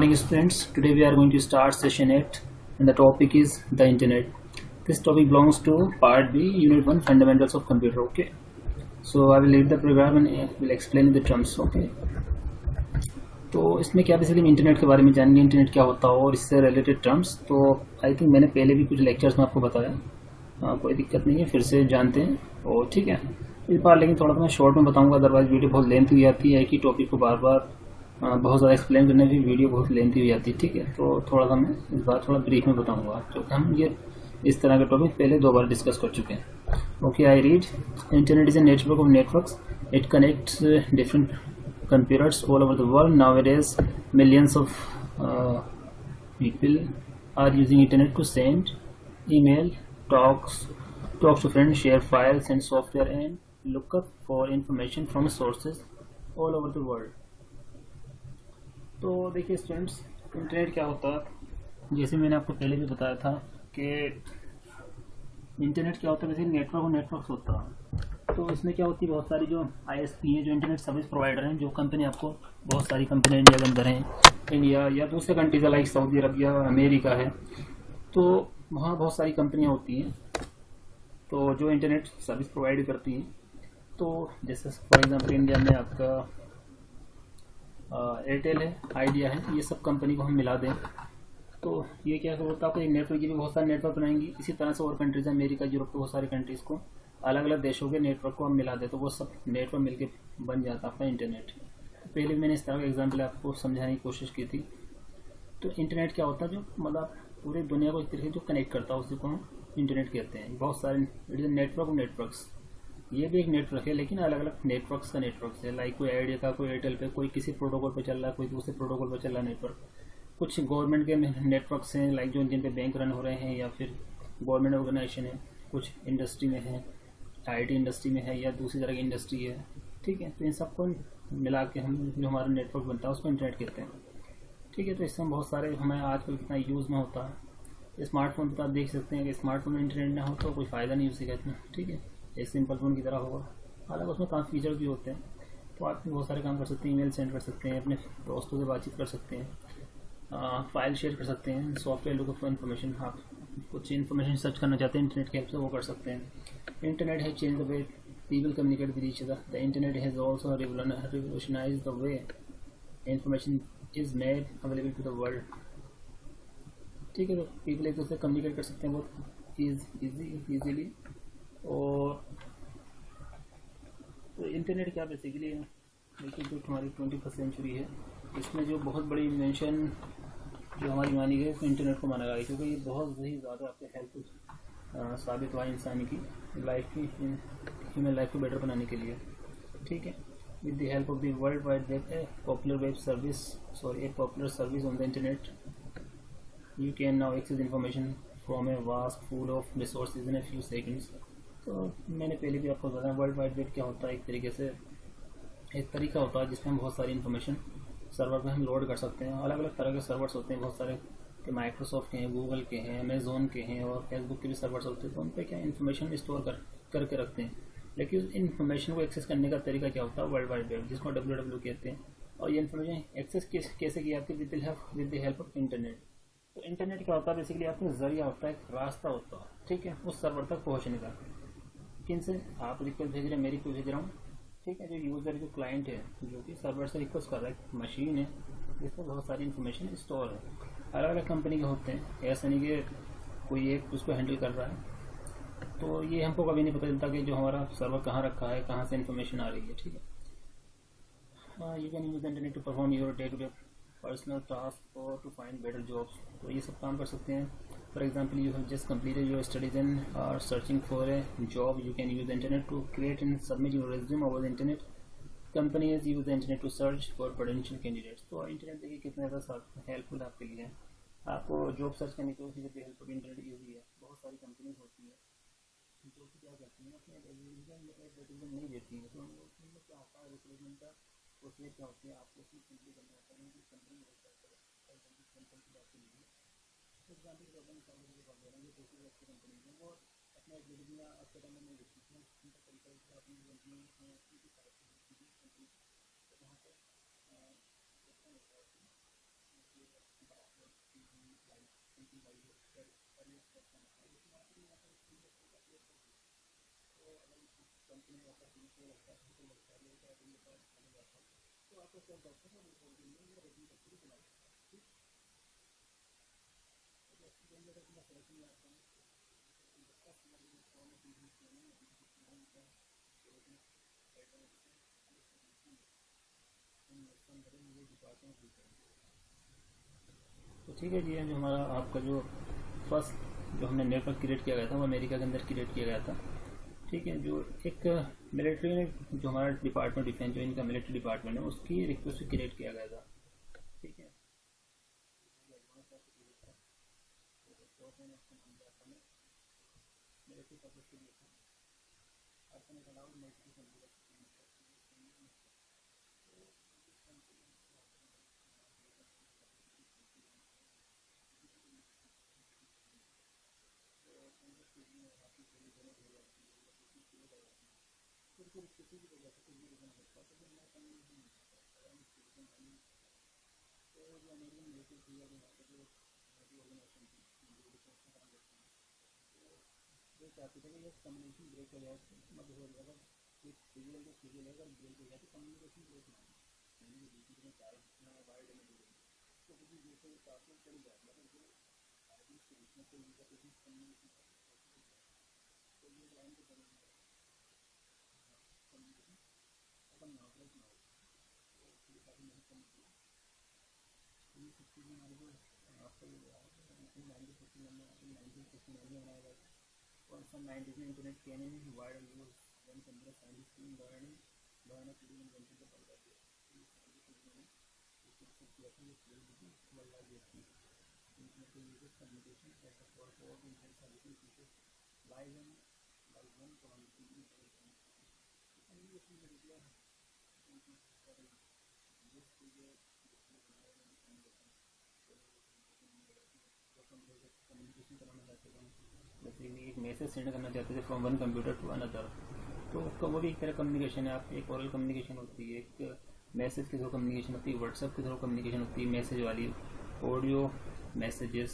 morning students. Today we are going to start session 8 and the topic is the internet. This topic belongs to part B, unit 1, fundamentals of computer. Okay, so I will read the program and will explain the terms. Okay, तो इसमें क्या basically internet के बारे में जानेंगे, internet क्या होता है और इससे रिलेटेड टर्म्स. तो आई थिंक मैंने पहले भी कुछ लेक्चर्स में आपको बताया, कोई दिक्कत नहीं है, फिर से जानते हैं. और ठीक है, इस बार लेकिन थोड़ा सा मैं शॉर्ट में बताऊंगा, अदरवाइज वीडियो बहुत लेंथ हो जाती है कि टॉपिक को बार बार बहुत ज़्यादा एक्सप्लेन करने की वीडियो बहुत लेंथी हो जाती है. ठीक है, तो थोड़ा सा मैं इस बार थोड़ा ब्रीफ में बताऊंगा, क्योंकि हम ये इस तरह के टॉपिक पहले 2 बार डिस्कस कर चुके हैं. Okay, I read. Internet is a network of networks. It connects different computers all over the world. Nowadays millions of people are using internet to send email, talk to friends, share files and software, and look up for information from sources all over the world. तो देखिए students, internet क्या होता है, जैसे मैंने आपको पहले भी बताया था कि इंटरनेट क्या होता है, जैसे नेटवर्क और नेटवर्क्स होता है. तो इसमें क्या होती है, बहुत सारी जो ISP है, जो इंटरनेट सर्विस प्रोवाइडर हैं, जो कंपनी आपको बहुत सारी कंपनी इंडिया के अंदर हैं, इंडिया या दूसरे countries like Saudi Arabia, America है, तो वहाँ बहुत सारी कंपनियाँ होती हैं तो जो इंटरनेट सर्विस प्रोवाइड करती हैं. तो जैसे फॉर एग्जांपल इंडिया में आपका एयरटेल है, आइडिया है, ये सब कंपनी को हम मिला दें तो ये क्या होता है, आपको नेटवर्क के लिए बहुत सारे नेटवर्क बनाएंगे. इसी तरह से और कंट्रीज, अमेरिका, यूरोप के बहुत सारे कंट्रीज़ को अलग अलग देशों के नेटवर्क को हम मिला दें तो वो सब नेटवर्क मिलके बन जाता है आपका इंटरनेट. पहले मैंने इस तरह का एग्जांपल आपको समझाने की कोशिश की थी. तो इंटरनेट क्या होता है, जो मतलब पूरी दुनिया को एक तरीके से जो कनेक्ट करता है उसी को हम इंटरनेट कहते हैं. बहुत सारे नेटवर्क और नेटवर्क्स, ये भी एक नेटवर्क है लेकिन अलग अलग नेटवर्क्स का नेटवर्क है. लाइक कोई आइडिया का, कोई एयरटेल पे, कोई किसी प्रोटोकॉल पे चल रहा है, कोई दूसरे प्रोटोकॉल पे चल रहा है नेटवर्क. कुछ गवर्नमेंट के नेटवर्क्स हैं, लाइक जो जिन पे बैंक रन हो रहे हैं या फिर गवर्नमेंट ऑर्गेनाइजेशन है, कुछ इंडस्ट्री में है, IT इंडस्ट्री में है या दूसरी तरह की इंडस्ट्री है. ठीक है, तो इन सबको मिला के हम जो हमारा नेटवर्क बनता है उसको इंटरनेट कहते हैं. ठीक है, तो इससे हम बहुत सारे, हमें आजकल कितना यूज़ में होता है. स्मार्टफोन पर आप देख सकते हैं कि स्मार्टफोन में इंटरनेट ना हो तो कोई फ़ायदा नहीं उसी का इतना. ठीक है, एक सिंपल फ़ोन की तरह होगा, हालांकि उसमें काफ़ी फीचर भी होते हैं. तो आप बहुत सारे काम कर सकते हैं, ईमेल सेंड कर सकते हैं, अपने दोस्तों से बातचीत कर सकते हैं, फाइल शेयर कर सकते हैं, सॉफ्टवेयर लुक फॉर इन्फॉर्मेशन, आप कुछ इन्फॉर्मेशन सर्च करना चाहते हैं इंटरनेट की हेल्प से वो कर सकते हैं. Internet has change the way people communicate with each other. The internet has also revolutionised the way information is made available to the world. ठीक है, तो पीपल एक दूसरे कम्युनिकेट कर सकते हैं बहुत ईजीली. और तो इंटरनेट क्या बेसिकली है, देखिए जो हमारी 21st सेंचुरी है, इसमें जो बहुत बड़ी इन्वेंशन जो हमारी मानी गई उसको इंटरनेट को माना गया, क्योंकि ये बहुत ही ज़्यादा आपके हेल्पफुल साबित हुआ इंसान की लाइफ की, ह्यूमन लाइफ को बेटर बनाने के लिए. ठीक है, with the help of the world wide web, a popular service on the internet, you can now access information from a vast pool of resources in a few seconds. तो मैंने पहले भी आपको बताया, वर्ल्ड वाइड वेब क्या होता है, एक तरीके से एक तरीका होता है जिसमें हम बहुत सारी इन्फॉर्मेशन सर्वर पे हम लोड कर सकते हैं. अलग अलग तरह के सर्वर्स होते हैं, बहुत सारे के माइक्रोसॉफ्ट के हैं, गूगल के हैं, अमेज़ोन के हैं और फेसबुक के भी सर्वर्स होते हैं. तो उन पर क्या इन्फॉर्मेशन स्टोर करके रखते हैं, लेकिन उस इन्फॉर्मेशन को एक्सेस करने का तरीका क्या होता है, वर्ल्ड वाइड वेब, जिसको WWW कहते हैं. और ये इन्फॉर्मेशन एक्सेस कैसे की जाती है, with the help of internet. तो इंटरनेट क्या होता है, बेसिकली आपका जरिया होता है, एक रास्ता होता है. ठीक है, उस सर्वर तक पहुँचने का. किन से आप रिक्वेस्ट भेज रहे हैं, मैं रिक्वेस्ट भेज रहा हूँ. ठीक है, जो यूज़र, जो क्लाइंट है, जो कि सर्वर से रिक्वेस्ट कर रहा है, मशीन है जिसमें बहुत सारी इन्फॉर्मेशन स्टोर है. अलग अलग कंपनी के होते हैं, ऐसा नहीं कि कोई एक उसको हैंडल कर रहा है. तो ये हमको कभी नहीं पता चलता कि जो हमारा सर्वर कहाँ रखा है, कहाँ से इन्फॉर्मेशन आ रही है. ठीक है, you can use internet to perform your day to day personal task और टू फाइंड बेटर जॉब्स. तो ये सब काम कर सकते हैं. For example, you have just completed your studies and are searching for a job. You can use the internet to create and submit your resume over the internet. Companies use the internet to search for potential candidates. तो internet देखिए कितना ज़्यादा helpful आपके लिए है. आपको job search करने के लिए हेल्प ऑफ इंटरनेट ईजी है. बहुत सारी कंपनीज होती है जो कि क्या करती हैं, अपने एडवर्टीजमेंट नहीं देती हैं. तो उनमें क्या होता है, रिक्रूटमेंट का प्रोसेस क्या होती है, आपको उसमें सिंपली करना होता है. कंपनी एग्जाम्पल के अपन सामने जो बात करेंगे, दूसरी अच्छी कंपनी है वो अपने एडवर्टीजमेंट आज के टाइम में नहीं देती है. उनका तरीका है अपनी कंपनी की साइट पर कंपनी तो वहाँ पे कंपनी में आपका फीस हो लगता है, हमको लगता है लेकर अपने पास चले जाता है, तो आपको क्या करते हैं वो बोल देंगे मेरा रेटिंग करके चला जाता है। ठीक, तो अच्छी जगह अगर अपना समझ नहीं आता है तो दस हमारे लिए फॉर्म में बिजनेस करना है, बिजनेस प्लान का लेकिन इन्वेस्टमेंट करेंगे वो डिपार्टमेंट भी करेंगे। तो ठीक है जी, जो हमारा आपका जो फर्स्ट जो हमने नेटवर्क क्रिएट किया गया था वो अमेरिका के अंदर क्रिएट किया गया था। ठीक है, जो एक मिलिट्री ने जो हमारा डिपार्टमेंट डिफेंस जो इनका मिलिट्री डिपार्टमेंट है उसकी रिक्वेस्ट से क्रिएट किया गया था। ठीक है, मिलिट्री पर्पज के लिए था, आपने अलाउड मिलिट्री किसी भी वजह से कुछ भी रीजन हो सकता है, तो मैं कम्युनिकेशन नहीं कर सकता, तो जो अमेरिकन मिलिट्री थी या यहाँ पर जो ऑर्गेनाइजेशन थी जो डिफेंस में काम करती है, वो चाहते थे कि ये कम्युनिकेशन ब्रेक हो जाए, मतलब हो जाएगा एक सीरियल जो सीरियल है अगर ब्रेक हो जाए तो कम्युनिकेशन ब्रेक ना हो, यानी कि बीच में चार वाइड में जुड़े तो किसी दूसरे पास में चली जाए, मतलब जो आर्टिस्ट के बीच में कोई भी कम्युनिकेशन तो ये लाइन को बदलना कम्युनिकेशन अपन ना हो ना हो, तो इसलिए काफ़ी मेहनत करनी चाहिए। ये सब चीज़ें हमारे को आपको नाइनटीन में बनाया गया था और सन 90s में internet came in wide use one computer scientist in learn to invented the world of internet uses communication as a for internet services features live and live one communication में निकला है कम्युनिकेशन कराना चाहते थे, जैसे एक message send करना चाहते थे from one computer to another, तो वो भी एक तरह कम्युनिकेशन है। आप एक ओरल कम्युनिकेशन होती है, एक मैसेज के थ्रू कम्युनिकेशन होती है, व्हाट्सएप के थ्रू कम्युनिकेशन होती है, मैसेज वाली ऑडियो मैसेजेस,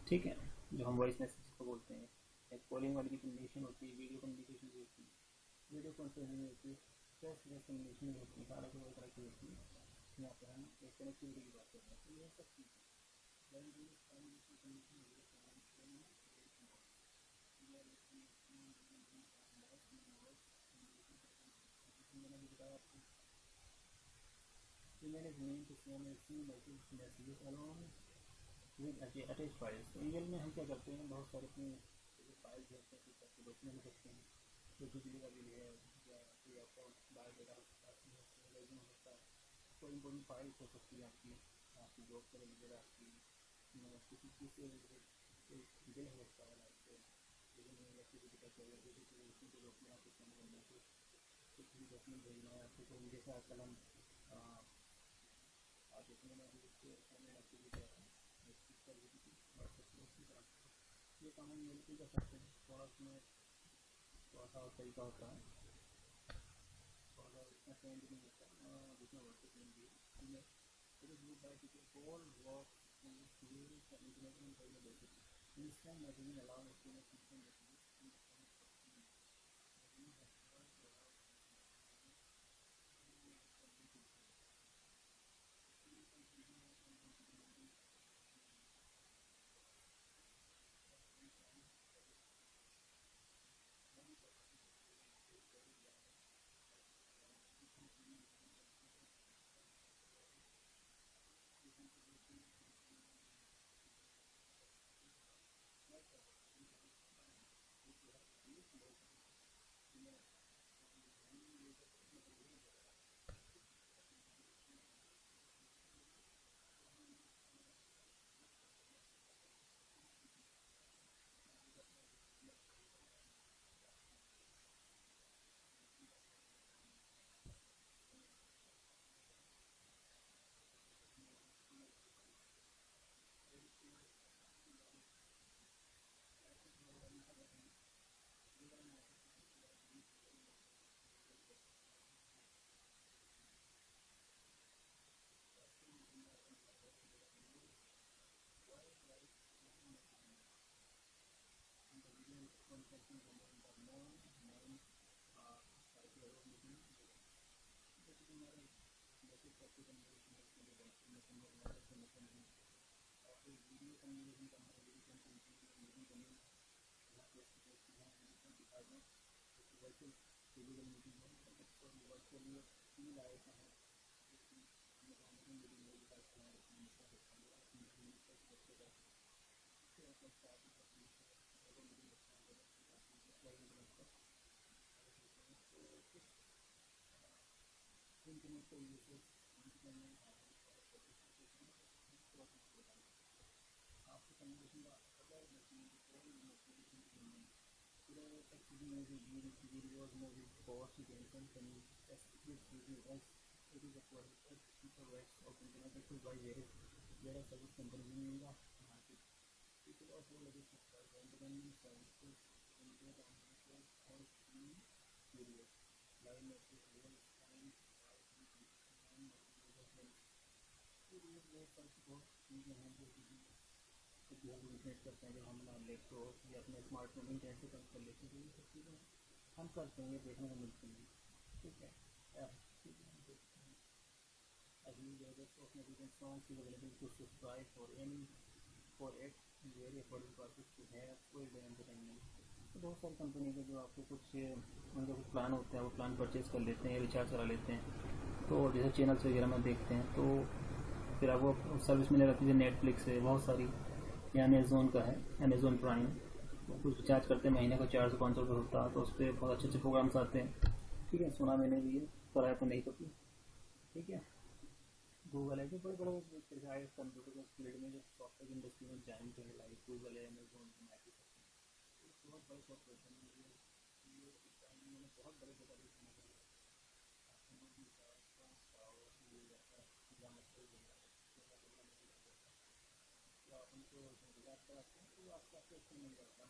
ठीक है, जो हम वॉइस मैसेज को बोलते हैं। एक कॉलिंग वाली की कम्युनिकेशन होती है, वीडियो कम्युनिकेशन भी होती है, वीडियो कॉन्फ्रेंसिंग होती है, फेस टू फेस कम्युनिकेशन भी होती है, सारा को तरह की होती है। यहाँ पर हम एक कनेक्टिविटी की बात करते हैं, तो ये सब चीज़ें email is meant to send and receive messages along with attached files। तो ईमेल में हम क्या करते हैं, बहुत सारे अपने फाइल्स भेजते हैं, कुछ आपके डॉक्यूमेंट भेजते हैं, कोई बिजली का बिल है या कोई आपका बायोडाटा हो सकता है, रेज्यूमे हो सकता है, कोई इंपॉर्टेंट फाइल्स हो सकती है आपकी आपकी जॉब से रिलेटेड, आपकी किसी चीज़ से रिलेटेड कोई बिल हो सकता है, लेकिन इलेक्ट्रिसिटी का चाहिए उसमें कोई डॉक्यूमेंट आपको सेंड करना है, कुछ भी डॉक्यूमेंट भेजना है आपको, तो जैसे आजकल हम आप इसमें उसके एक्टिविटी ये काम हम मिल कर सकते हैं, थोड़ा उसमें थोड़ा सा तरीका होता है, थोड़ा सा इतना टाइम भी नहीं होता जितना वर्क टाइम भी है। It is used by people all work to use the internet on a regular basis. Instant messaging allows us to make instant messages. आपको कम्युनिकेशन का अगर videos, movies, posts, games, and as this video as it is uploaded as people rights of internet access by various service companies in the market. People also like subscribe entertainment services, internet domination, or streaming videos. Live Netflix, real time, and multiple videos बहुत सारी बहुत चीज़ें हैं जो कि हम witness करते हैं जब हम अपना लैपटॉप या अपने स्मार्टफोन इंटरनेट से कनेक्ट कर लेते हैं तो ये सब चीज़ें हम करते हैं, ये देखने को मिलती हैं। ठीक है, अभी of notification songs is available to subscribe for any for at very affordable prices to have full day entertainment. तो बहुत सारी कंपनी के जो आपको कुछ उनका कुछ प्लान होता है वो प्लान परचेज कर लेते हैं, रिचार्ज करा लेते हैं। तो जैसे चैनल्स वगैरह में देखते हैं तो फिर आपको सर्विस मिले रहती है, नेटफ्लिक्स है, बहुत सारी, या अमेज़ोन का है, अमेज़ोन प्राइम। तो कुछ रिचार्ज करते हैं, महीने को 400-500 रुपये होता है, तो उस पर बहुत अच्छे अच्छे प्रोग्राम्स आते हैं। ठीक है, सुना मैंने भी है, कराया तो नहीं कभी। ठीक है, गूगल है जो बड़े बड़े कंप्यूटर के फील्ड में जो सॉफ्टवेयर इंडस्ट्री में जाइंट है, लाइक गूगल है, अमेज़ोन है, माइक्रोसॉफ्ट, बहुत बड़े कॉर्पोरेशन है। बहुत बड़े बड़े उनको इंतजार कराते हैं तो आपको आपको अच्छा मिल जाता है।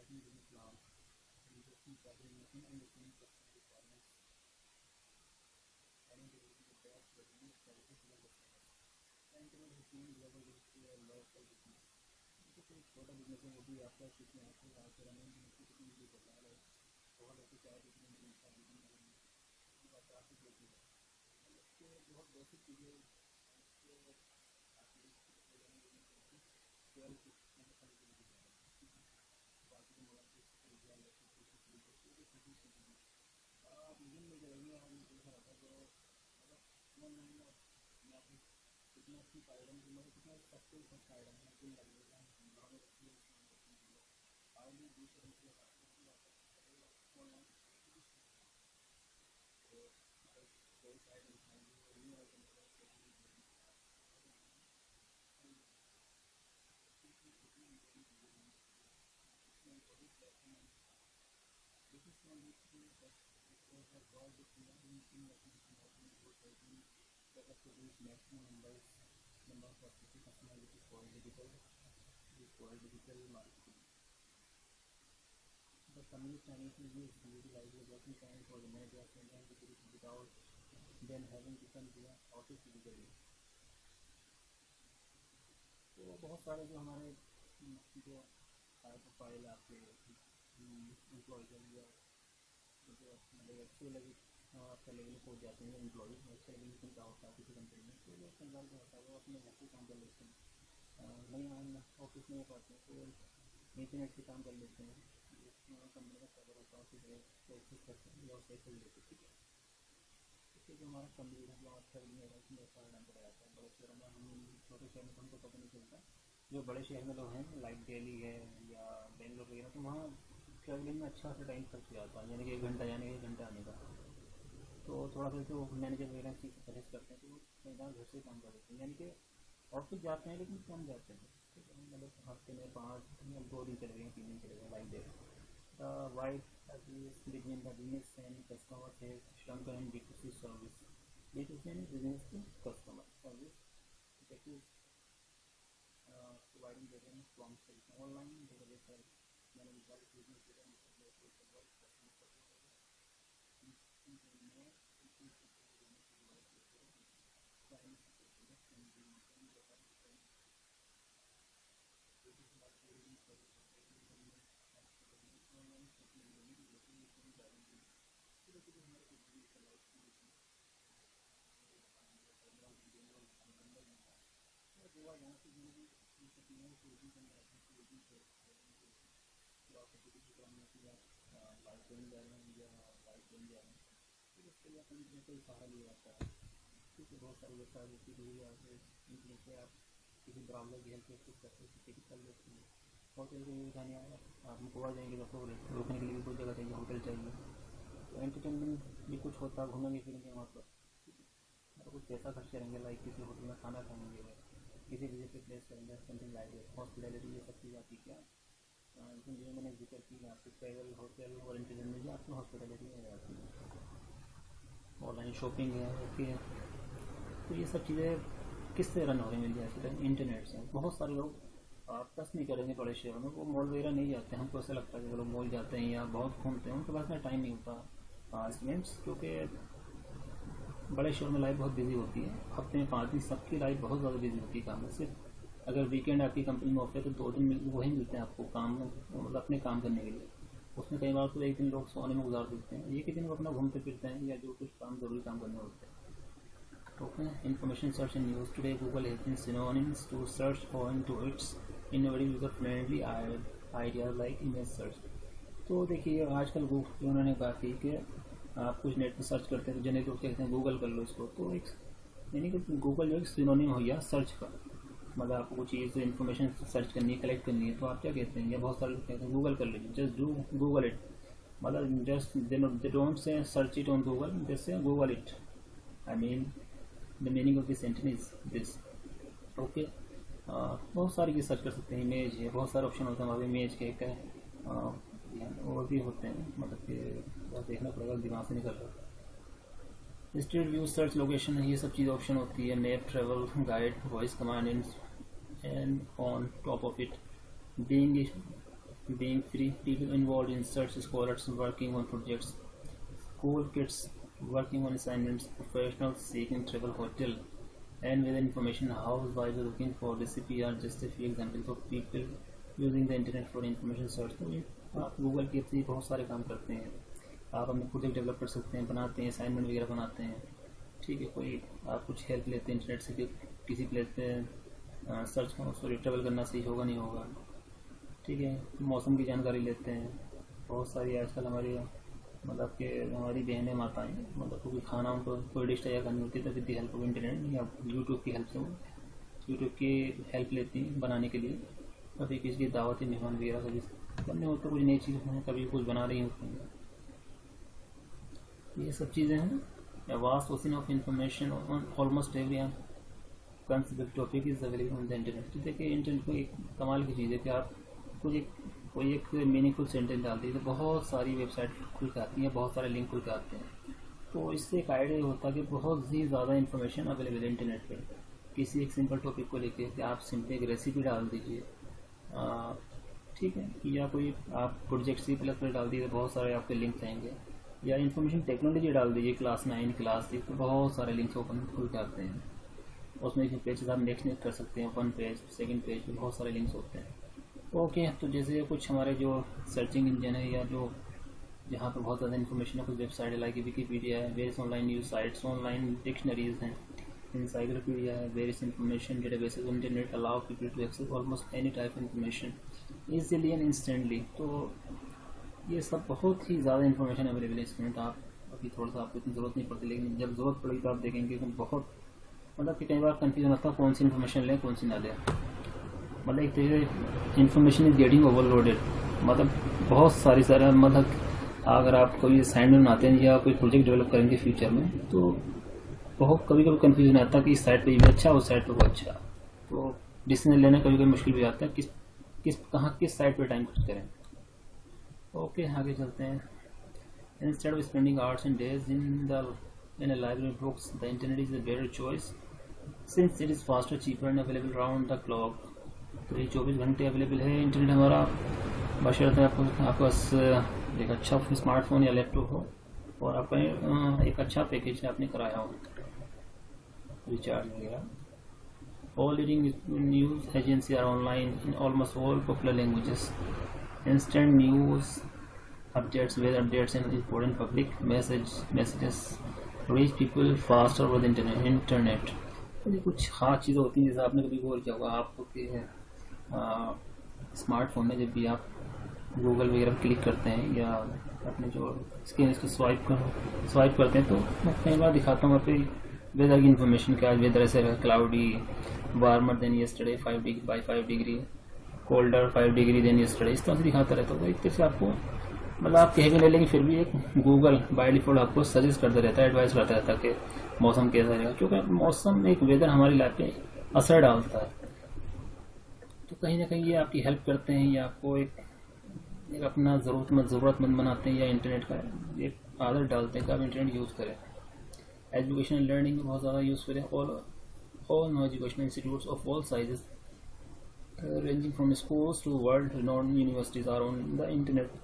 helping process making plans, investing capital making understanding customer requirements, and delivering the best revenue services to the customers. And between global business and local business. तो कोई छोटा बिजनेस है वो भी आपका कितने आपको रनिंग कितनी भी पता है बहुत अच्छी चाय कितनी बता सकते हैं बहुत बेसिक चीज़ें कितना अच्छी आइटम कितना सस्ते सस्ता आइटम लगेगा आगे दूसरे online maximum number of customer which is called digital marketing. The community Chinese is used to utilize the working time for the manager without them having to come to the office physically. तो बहुत सारे जो हमारे जो high profile आपके employees या जो मतलब अच्छे लेवल आपका लेवल पहुँच जाते हैं एम्प्लॉय अच्छा लेवल का होता है किसी कंपनी में, तो जो कंसल्ट होता है वो अपने घर से काम कर लेते हैं, नहीं ऑफिस में हो पाते हैं तो इंटरनेट से काम कर लेते हैं। कंपनी का सर्वर होता है उसे एक्सेस करते हैं और सेल लेते हैं। ठीक है, इससे जो हमारा कंप्यूटर जो अच्छा इसमें अच्छा काम कराया जाता है। बड़े शहरों में हम छोटे शहर में हमको पता नहीं चलता, जो बड़े शहर में लोग हैं लाइक दिल्ली है या बेंगलोर वगैरह, तो वहाँ ट्रैवलिंग में अच्छा सा टाइम खर्च जाता है, यानी कि 1 घंटा जाने का 1 घंटा आने का। तो थोड़ा सा जो मैनेजर वगैरह चीज़ परहेज करते हैं तो वो घर से काम कर देते हैं, यानी कि ऑफिस जाते हैं लेकिन कम जाते हैं। ठीक है, मतलब हफ्ते में 2 दिन चले गए 3 दिन चले गए like that. The wide between the business and customer has shrunk and B2C service. B2C and business to customer service that is providing data from online database सहारा लिया जाता है। ठीक है, बहुत सारी वेबसाइट होती है इंटरनेट पे आप किसी ब्राउज़र की हेल्प एक्सेस करते हैं, टिकट कर लेते हैं। होटल के लिए जाने आए आप गोवा जाएंगे तो आपको रुकने के लिए भी कोई जगह चाहिए, होटल चाहिए। तो एंटरटेनमेंट भी कुछ होता है, घूमेंगे फिरेंगे वहाँ पर, और कुछ पैसा खर्च करेंगे, लाइक किसी होटल में खाना खाएंगे, किसी विजिट प्लेस करेंगे, समथिंग लाइक हॉस्पिटलिटी, ये सब चीज़ आती क्या जो मैंने जिक्र की आपको ट्रैवल, होटल और एंटरटेनमेंट जो आपको हॉस्पिटलिटी में जाती है। ऑनलाइन शॉपिंग है, ओके। तो ये सब चीज़ें किससे रन हो रही है इंडिया से? इंटरनेट से। बहुत सारे लोग टच नहीं करेंगे बड़े शहरों में, वो मॉल वगैरह नहीं जाते हैं। हमको ऐसा लगता है कि वो लोग मॉल जाते हैं या बहुत घूमते हैं, उनके पास में टाइम नहीं होता स्टूडेंट्स, क्योंकि बड़े शहरों में लाइफ बहुत बिजी होती है। हफ्ते में 5 दिन सबकी लाइफ बहुत ज़्यादा बिजी होती है काम में। सिर्फ अगर वीकेंड आपकी कंपनी में ऑफ है तो 2 दिन वही मिलते हैं आपको काम, मतलब अपने काम करने के लिए। उसमें कई बार तो 1 दिन लोग सोने में गुजार देते हैं, एक ही दिन वो अपना घूमते फिरते हैं या जो कुछ काम ज़रूरी काम करने होते हैं। Okay, information search and news today. Google has been synonyms to search owing to its innovative user-friendly ideas like image search. तो देखिए आजकल गूगल उन्होंने कहा कि आप कुछ नेट पर सर्च करते हैं तो जने लोग कहते हैं गूगल कर लो इसको। तो एक यानी कि गूगल जो एक सिनोनिम हो गया सर्च का, मतलब आपको कुछ चीज़ इन्फॉर्मेशन सर्च करनी है, कलेक्ट करनी है, तो आप क्या कहते हैं, या बहुत सारे लोग कहते हैं गूगल कर लीजिए, जस्ट डू गूगल इट। मतलब just they don't say search it on Google, just say Google it. I mean the meaning of this sentence is this. Okay, बहुत सारी चीज़ सर्च कर सकते हैं। इमेज है, बहुत सारे ऑप्शन होते हैं वहाँ पे इमेज के और भी होते हैं, मतलब कि बहुत देखना पड़ेगा, दिमाग से निकल रहा। स्ट्रीट व्यू, सर्च लोकेशन है, ये सब चीज़ ऑप्शन होती है। Map, travel guide, voice command and on top of it being free, people involved in search, scholars working on projects, school kids working on assignments, professionals seeking travel, hotel and with information, housewives looking for recipe are just a few examples of people using the internet for information search। तो आप Google के through बहुत सारे काम करते हैं, आप अपने प्रोजेक्ट डेवलप कर सकते हैं, बनाते हैं, असाइनमेंट वगैरह बनाते हैं। ठीक है, कोई आप कुछ हेल्प लेते हैं इंटरनेट से कि किसी प्लेस पे सर्च सॉरी ट्रेवल करना सही होगा नहीं होगा। ठीक है, मौसम की जानकारी लेते हैं। बहुत सारी आजकल हमारी मतलब कि हमारी बहनें माताएं, मतलब कोई खाना उनको कोई डिश तैयार करनी होती है तो with the help of internet या यूट्यूब की हेल्प से यूट्यूब की हेल्प लेती हैं बनाने के लिए। कभी किसी की दावती मेहमान वगैरह कभी करने होते, कुछ नई चीज़ कभी कुछ बना रही होती हैं, ये सब चीज़ें हैं। Vast ocean of information on almost every concept topic is available on the internet. तो देखिए इंटरनेट को एक कमाल की चीज़ है कि आप कोई एक मीनिंगफुल सेंटेंस डालती है तो बहुत सारी वेबसाइट खुल के आती हैं, बहुत सारे लिंक खुल के आते हैं। तो इससे एक आइडिया होता है कि बहुत ही ज़्यादा इन्फॉर्मेशन अवेलेबल है इंटरनेट पे। किसी एक सिंपल टॉपिक को लेके कि आप सिंपल एक रेसिपी डाल दीजिए, ठीक है, या कोई आप प्रोजेक्ट C++ डाल दीजिए तो बहुत सारे आपके लिंक्स आएंगे, या इन्फॉर्मेशन टेक्नोलॉजी डाल दीजिए क्लास 9 क्लास 6 तो बहुत सारे लिंक्स ओपन खुल के आते हैं। उसमें पेज आप नेक्स्ट कर सकते हैं, 1 पेज 2nd पेज पे बहुत सारे लिंक्स होते हैं। ओके, तो जैसे कुछ हमारे जो सर्चिंग इंजन है या जो जहाँ पर बहुत ज़्यादा इन्फॉर्मेशन है, कुछ वेबसाइट है लाइक विकीपीडिया है, various online news sites, online dictionaries हैं, encyclopedia है, various information databases, internet allow people to access almost any type information easily and instantly. तो ये सब बहुत ही ज़्यादा इन्फॉर्मेशन अवेलेबल है इसमें। तो आप अभी थोड़ा सा आपको इतनी ज़रूरत नहीं पड़ती, लेकिन जब ज़रूरत पड़ेगी तो आप देखेंगे कि बहुत मतलब कि कई बार कन्फ्यूजन होता है कौन सी इन्फॉर्मेशन लें कौन सी ना लें। मतलब एक तरीके इन्फॉर्मेशन इज गेटिंग ओवरलोडेड, मतलब बहुत सारी मतलब अगर आप कोई असाइनमेंट बनाते हैं या कोई प्रोजेक्ट डेवलप करेंगे फ्यूचर में तो बहुत कभी कभी कन्फ्यूजन आता है कि इस साइड पे ये अच्छा उस साइड पे वो अच्छा, तो डिसीजन लेना कभी कभी मुश्किल भी आता है किस साइड पे टाइम खर्च करें। ओके, आगे चलते हैं। Instead of spending hours and days in a library books the internet is a better choice since it is faster cheaper and available round the clock. तो ये 24 घंटे अवेलेबल है इंटरनेट हमारा, बशर्ते आपके पास एक अच्छा स्मार्टफोन या लैपटॉप हो और आपका एक अच्छा पैकेज आपने कराया हो रिचार्ज वगैरह। All leading news agencies are online in almost all popular languages. Instant news updates, weather updates, and important public messages reach people faster with internet. तो ये कुछ खास चीज़ें होती हैं जैसे आपने कभी गौर किया होगा आपके स्मार्टफोन में जब भी आप गूगल वगैरह क्लिक करते हैं या अपने जो स्क्रीन इसको स्वाइप करते हैं तो मैं कई बार दिखाता हूँ वहाँ पे वेदर की इन्फॉर्मेशन क्या वेदर ऐसे cloudy warmer than yesterday 5 degree colder 5 degree than yesterday, इस तरह से दिखाता रहता है। तो एक तरह से आपको मतलब आप कहीं भी नहीं, लेकिन फिर भी एक गूगल बाय डिफॉल्ट आपको सजेस्ट करता रहता है, एडवाइस करता रहता है कि मौसम कैसा रहेगा, क्योंकि मौसम एक वेदर हमारी लाइफ पे असर डालता है। तो कहीं ना कहीं ये आपकी हेल्प करते हैं या आपको एक अपना ज़रूरतमंद बनाते हैं या इंटरनेट का एक आदत डालते हैं कि आप इंटरनेट यूज़ करें। एजुकेशनल लर्निंग में बहुत ज़्यादा यूज़फुल है। all no educational institutes of all sizes ranging from schools to world-renowned universities are on the internet.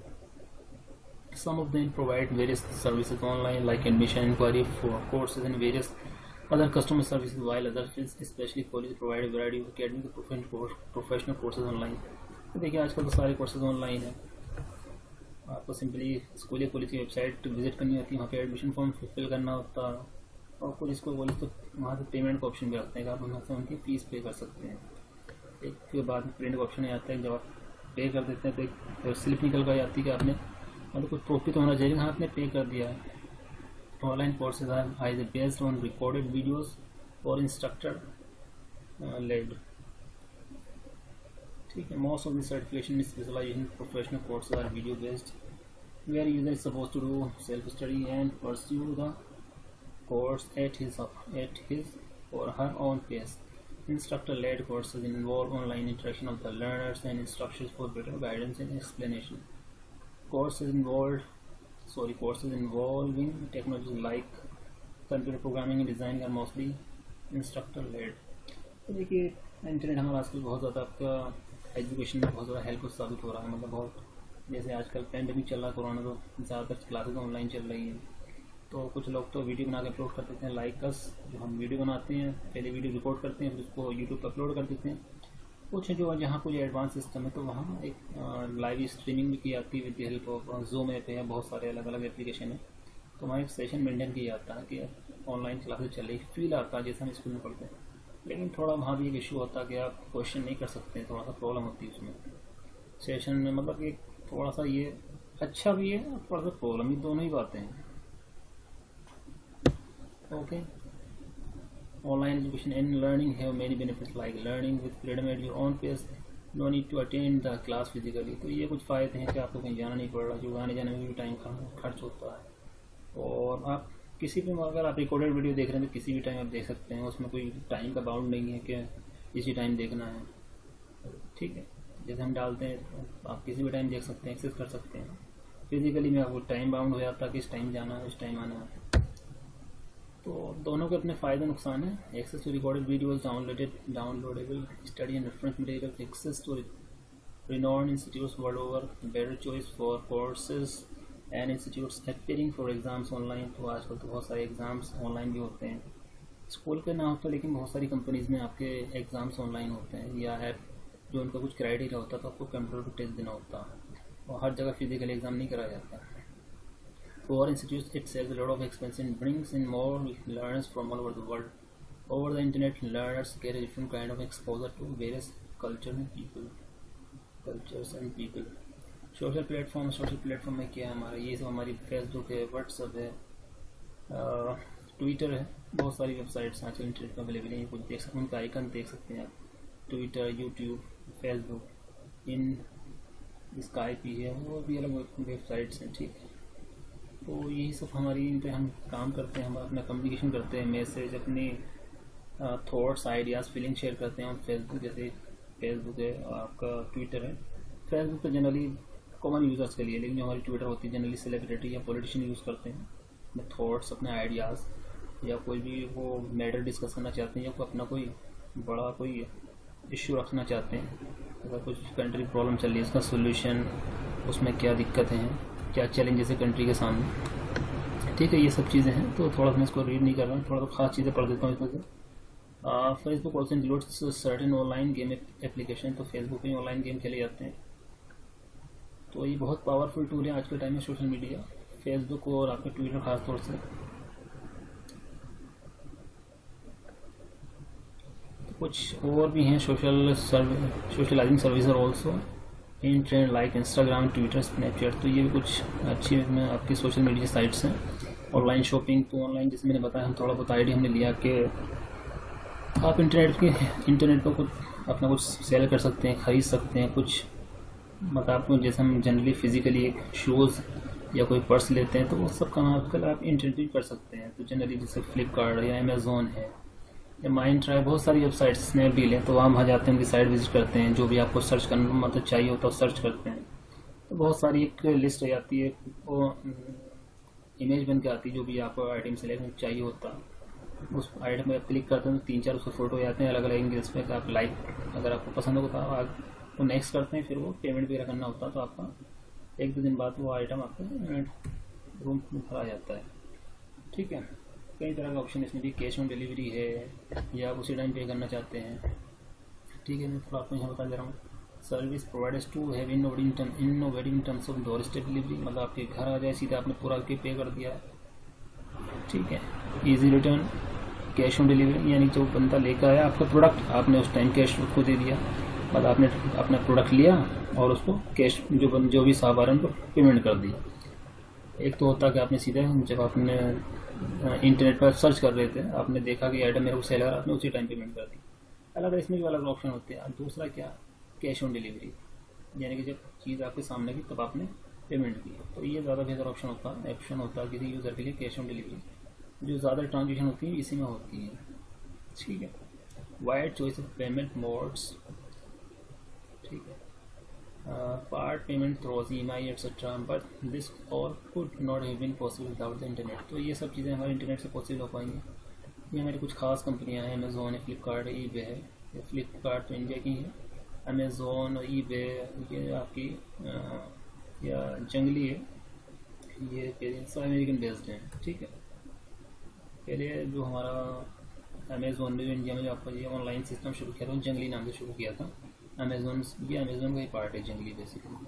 Some of them provide various services online like admission inquiry for courses and various other customer services, while others, especially colleges, provide a variety of academic professional courses online. तो देखिए आजकल तो सारे courses online हैं। आपको simply school या college की website visit करनी होती है, वहाँ पे एडमिशन फॉर्म फिल करना होता है और कुछ इसको बोले तो वहाँ से पेमेंट का ऑप्शन भी रखते हैं कि आप वहाँ से उनकी फ़ीस पे कर सकते हैं। एक के बाद में प्रिंट का ऑप्शन आता है, जब आप पे कर देते हैं तो एक स्लिप निकल कर आती है कि आपने मतलब कुछ प्रॉफिट तो होना चाहिए, हाँ आपने पे कर दिया है। Online courses are either based on recorded videos और इंस्ट्रक्टर लेड। ठीक है, most of the certification specialization professional courses are video based where user is suppose to do self study and pursue the course at his or her own pace. Instructor-led courses involve online interaction of the learners and instructions for better guidance and explanation. Courses involving technologies like computer programming and design are mostly instructor-led. तो देखिए internet हमारा आजकल बहुत ज़्यादा आपका education में बहुत ज़्यादा हेल्पफुल साबित हो रहा है। मतलब बहुत जैसे आजकल पैंडेमिक चल रहा है, कोरोना, तो ज़्यादातर क्लासेज ऑनलाइन चल रही हैं। तो कुछ लोग तो वीडियो बना के अपलोड कर देते हैं, लाइक अस, जो हम वीडियो बनाते हैं पहले वीडियो रिकॉर्ड करते हैं फिर उसको यूट्यूब पर अपलोड कर देते हैं। कुछ जो जहाँ कोई एडवांस सिस्टम है तो वहाँ एक लाइव स्ट्रीमिंग भी की जाती है with the help of zoom app है, बहुत सारे अलग अलग एप्लीकेशन है। तो वहाँ एक सेशन मेंटेन किया जाता है कि ऑनलाइन क्लासेस चल रही, फील आता है जैसे हम स्कूल में पढ़ते हैं। लेकिन थोड़ा वहाँ भी एक इशू होता है कि आप क्वेश्चन नहीं कर सकते, थोड़ा सा प्रॉब्लम होती है उसमें सेशन में। मतलब कि थोड़ा सा ये अच्छा भी है और थोड़ा सा प्रॉब्लम भी, दोनों ही बातें हैं। Okay. Online education and learning have many benefits like learning with freedom at your own pace. No need to attend the class physically. तो ये कुछ फ़ायदे हैं कि आपको कहीं जाना नहीं पड़ रहा, जो आने जाने में भी टाइम खर्च होता है। और आप किसी भी अगर आप रिकॉर्डेड वीडियो देख रहे हैं तो किसी भी टाइम आप देख सकते हैं, उसमें कोई टाइम का बाउंड नहीं है कि इसी टाइम देखना है। ठीक है, जैसे हम डालते हैं तो आप किसी भी टाइम देख सकते हैं, एक्सेस कर सकते हैं। फिजिकली में आपको टाइम बाउंड हो जाता है कि इस टाइम जाना है, इस टाइम आना है। तो दोनों के अपने फ़ायदे नुकसान हैं। Access to recorded videos, downloadable study and reference material, access to renowned institutes world over, better choice for courses and institutes appearing for exams online। तो आजकल तो बहुत सारे एग्ज़ाम्स ऑनलाइन भी होते हैं, स्कूल के ना होता लेकिन बहुत सारी कंपनीज़ में आपके एग्ज़ाम्स ऑनलाइन होते हैं, या ऐप जो उनका कुछ क्राइटेरिया होता है तो आपको कंप्यूटर पर टेस्ट देना होता है और हर जगह फिजिकल एग्ज़ाम नहीं कराया जाता। For institutes, it saves a lot of expense and brings in more learners from all over the world. Over the internet, learners get a different kind of exposure to various cultures and people. Social platform में क्या है हमारा, ये सब हमारी Facebook है, WhatsApp है, Twitter है, बहुत सारी वेबसाइट्स आजकल इंटरनेट पर अवेलेबल हैं। कुछ देख सकते हैं, उनका आइकन देख सकते हैं आप, ट्विटर, यूट्यूब, फेसबुक, इन स्काइप भी है, वो भी अलग वेबसाइट्स हैं। ठीक है, तो यही सब हमारी इन पर हम काम करते हैं, हम अपना कम्युनिकेशन करते हैं, मैसेज, अपने थॉट्स, आइडियाज़, फीलिंग शेयर करते हैं। और फेसबुक, जैसे फेसबुक है, आपका ट्विटर है। फेसबुक तो जनरली कॉमन यूज़र्स के लिए, लेकिन जो हमारी ट्विटर होती है जनरली सेलिब्रिटी या पॉलिटिशियन यूज़ करते हैं अपने थॉट्स, अपने आइडियाज़, या कोई भी वो मैटर डिस्कस करना चाहते हैं या अपना कोई बड़ा कोई इश्यू रखना चाहते हैं अगर कुछ कंट्री प्रॉब्लम चल रही है उसका सोल्यूशन, उसमें क्या दिक्कतें हैं, क्या चैलेंजेस है कंट्री के सामने। ठीक है, ये सब चीज़ें हैं। तो थोड़ा सा मैं इसको रीड नहीं कर रहा हूँ, थोड़ा सा खास चीज़ें पढ़ देता हूँ इसमें से। Facebook also includes certain online game application. तो फेसबुक पे ऑनलाइन गेम खेले जाते हैं। तो ये बहुत पावरफुल टूल है आज के टाइम में सोशल मीडिया, फेसबुक और आपके ट्विटर खास तौर से। तो कुछ और भी हैं socializing service also in trend like Instagram, Twitter, Snapchat. तो ये भी कुछ अच्छी आपकी सोशल मीडिया साइट्स हैं। ऑनलाइन शॉपिंग, तो ऑनलाइन जैसे मैंने बताया, हम थोड़ा बहुत आइडिया हमने लिया कि आप इंटरनेट पर कुछ अपना कुछ सेल कर सकते हैं, ख़रीद सकते हैं कुछ। मतलब आपको जैसे हम जनरली फिजिकली एक शूज़ या कोई पर्स लेते हैं, तो वो सब काम आजकल आप इंटरनेट पर कर सकते हैं। तो जनरली जैसे फ्लिपकार्ट या अमेज़ोन है या माइंट्रा है, बहुत सारी वेबसाइट्स, स्नैपडील है। तो वहाँ हम जाते हैं, उनकी साइट विजिट करते हैं, जो भी आपको सर्च करना मतलब चाहिए होता है सर्च करते हैं। तो बहुत सारी एक लिस्ट हो जाती है, वो इमेज बन के आती है, जो भी आपको आइटम सेलेक्ट चाहिए होता है। उस आइटम में क्लिक करते हैं तो 3-4 उसके फ़ोटो आते हैं अलग अलग एंगल्स पे। आप लाइक अगर आपको पसंद होता है आप वो नेक्स्ट करते हैं, फिर वो पेमेंट वगैरह करना होता है। तो आपका 1-2 दिन बाद वो आइटम आपके रूम पर आ जाता है। ठीक है, कई तरह का ऑप्शन इसमें भी, कैश ऑन डिलीवरी है या आप उसी टाइम पे करना चाहते हैं। ठीक है, मैं थोड़ा आपको यहाँ बता दे रहा हूँ। Service providers to have innovative in terms of door step delivery. मतलब आपके घर आ जाए सीधा, आपने पूरा के पे कर दिया। ठीक है, easy return, cash on delivery, यानी जो बंदा लेकर आया आपका प्रोडक्ट, आपने उस टाइम कैश उसको दे दिया। मतलब आपने अपना प्रोडक्ट लिया और उसको कैश जो भी साहब आ रहे हैं उनको पेमेंट कर दी। एक तो होता कि आपने सीधे जब आपने इंटरनेट पर सर्च कर रहे थे, आपने देखा कि आइटम मेरे को सेल आ रहा, आपने उसी टाइम पेमेंट कर दी। अलग इसमें भी अलग ऑप्शन होते हैं। दूसरा क्या, कैश ऑन डिलीवरी, यानी कि जब चीज़ आपके सामने की तब आपने पेमेंट की। तो ये ज़्यादा बेहतर ऑप्शन होता है किसी यूज़र के लिए, कैश ऑन डिलीवरी। जो ज़्यादा ट्रांजेक्शन होती है इसी में होती है। ठीक है, wide choice of payment modes. ठीक है, part payment through EMI etcetera, but this all could not have been possible without the internet. तो ये सब चीज़ें हमारे इंटरनेट से पॉसिबल हो पाएंगी। ये हमारी कुछ खास कंपनियां हैं, अमेज़ोन है, फ्लिपकार्ट है, ईबे है। फ्लिपकार्ट तो इंडिया की है, अमेज़ोन और ईबे ये आपकी या जंगली है, ये सब अमेरिकन बेस्ड हैं। ठीक है, पहले जो हमारा अमेज़ोन ने इंडिया में जो आपका ये ऑनलाइन सिस्टम शुरू किया था, जंगली नाम से शुरू किया था। अमेज़ोन का ही पार्ट है जंगली, बेसिकली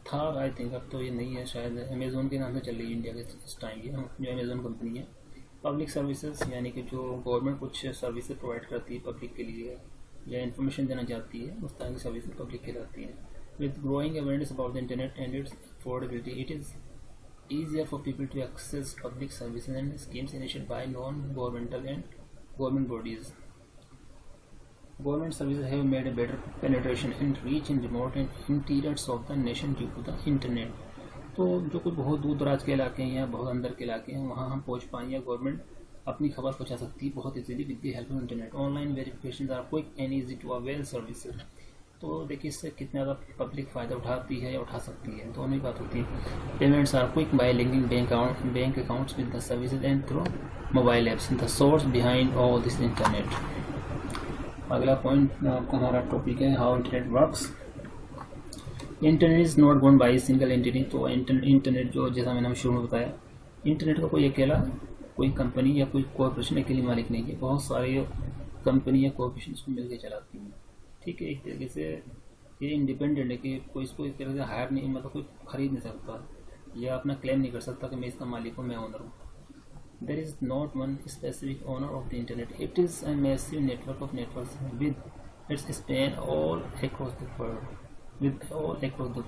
था आई थिंक। अब तो ये नहीं है, शायद अमेज़ोन के नाम से चल रही है इंडिया के इस टाइम ये जो अमेज़ोन कंपनी है। पब्लिक सर्विसेज, यानी कि जो गवर्नमेंट कुछ सर्विसेज प्रोवाइड करती है पब्लिक के लिए या इन्फॉर्मेशन देना चाहती है, उस तरह की सर्विसेज पब्लिक कहलाती हैं। With growing awareness about the internet and it's affordability, it is easier for people to access public services and schemes initiated by non-governmental and government bodies. Government services have made a better penetration and reach in remote and interiors of the nation due to the internet. तो जो कुछ बहुत दूर दराज के इलाके हैं या बहुत अंदर के इलाके हैं, वहाँ हम पहुँच पाएँ या गवर्नमेंट अपनी खबर पहुँचा सकती है बहुत easily with the help of internet. Online verification are quick and easy to avail services. तो देखिए इससे कितना ज़्यादा पब्लिक फ़ायदा उठाती है या उठा सकती है, दोनों ही बात होती है। Payments are quick by linking bank accounts with the services and through mobile apps, the source behind all this internet. अगला पॉइंट आपका हमारा टॉपिक है how internet works. Internet is not gone by single entity. तो internet जो जैसा मैंने शुरू में बताया, इंटरनेट का कोई अकेला कोई कंपनी या कोई कॉर्पोरेशन अकेली मालिक नहीं है, बहुत सारी कंपनी या कॉर्पोरेशन इसको मिलकर चलाती हैं। ठीक है, एक तरीके से ये इंडिपेंडेंट है कि कोई इसको इस तरह से हायर नहीं, मतलब कोई खरीद नहीं सकता या अपना क्लेम नहीं कर सकता कि मैं इसका मालिक हूँ, मैं ओनर हूँ। There is not one specific owner of the internet, it is a massive network of networks with its span all across the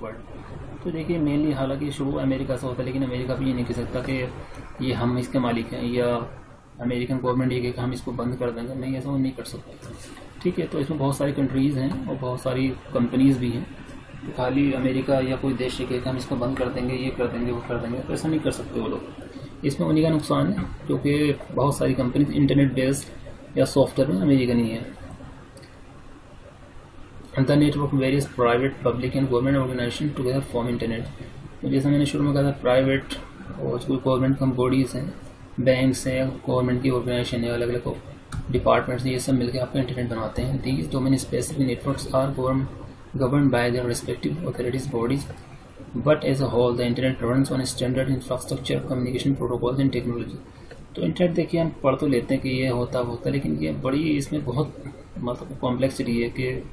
world. तो देखिए मेनली हालांकि शुरू अमेरिका से होता है, लेकिन अमेरिका भी ये नहीं कह सकता कि ये हम इसके मालिक हैं या अमेरिकन गवर्नमेंट ये कि हम इसको बंद कर देंगे, नहीं, ऐसा वो नहीं कर सकते। ठीक है, तो इसमें बहुत सारी कंट्रीज़ हैं और बहुत सारी कंपनीज़ भी हैं। तो खाली अमेरिका या कोई देश ये कि हम इसको बंद कर देंगे, ये कर देंगे, वो कर देंगे, तो ऐसा नहीं कर सकते वो लोग। इसमें उन्हीं का नुकसान है क्योंकि बहुत सारी कंपनीज इंटरनेट बेस्ड या सॉफ्टवेयर में अमेरिकन ही है। The network various private, public and government organization together form internet. तो जैसा मैंने शुरू में कहा था, प्राइवेट और कोई गवर्नमेंट कम बॉडीज़ हैं, बैंक्स हैं, गवर्नमेंट की ऑर्गेनाइजेशन है, अलग अलग डिपार्टमेंट्स ये सब मिलकर आपका इंटरनेट बनाते हैं। These domain specific networks are governed by their respective authorities bodies, but as a whole the internet runs on standard infrastructure, communication protocols and technology। तो इंटरनेट देखिए हम पढ़ तो लेते हैं कि ये होता है, लेकिन ये बड़ी इसमें बहुत मतलब कॉम्प्लेक्सिटी है कि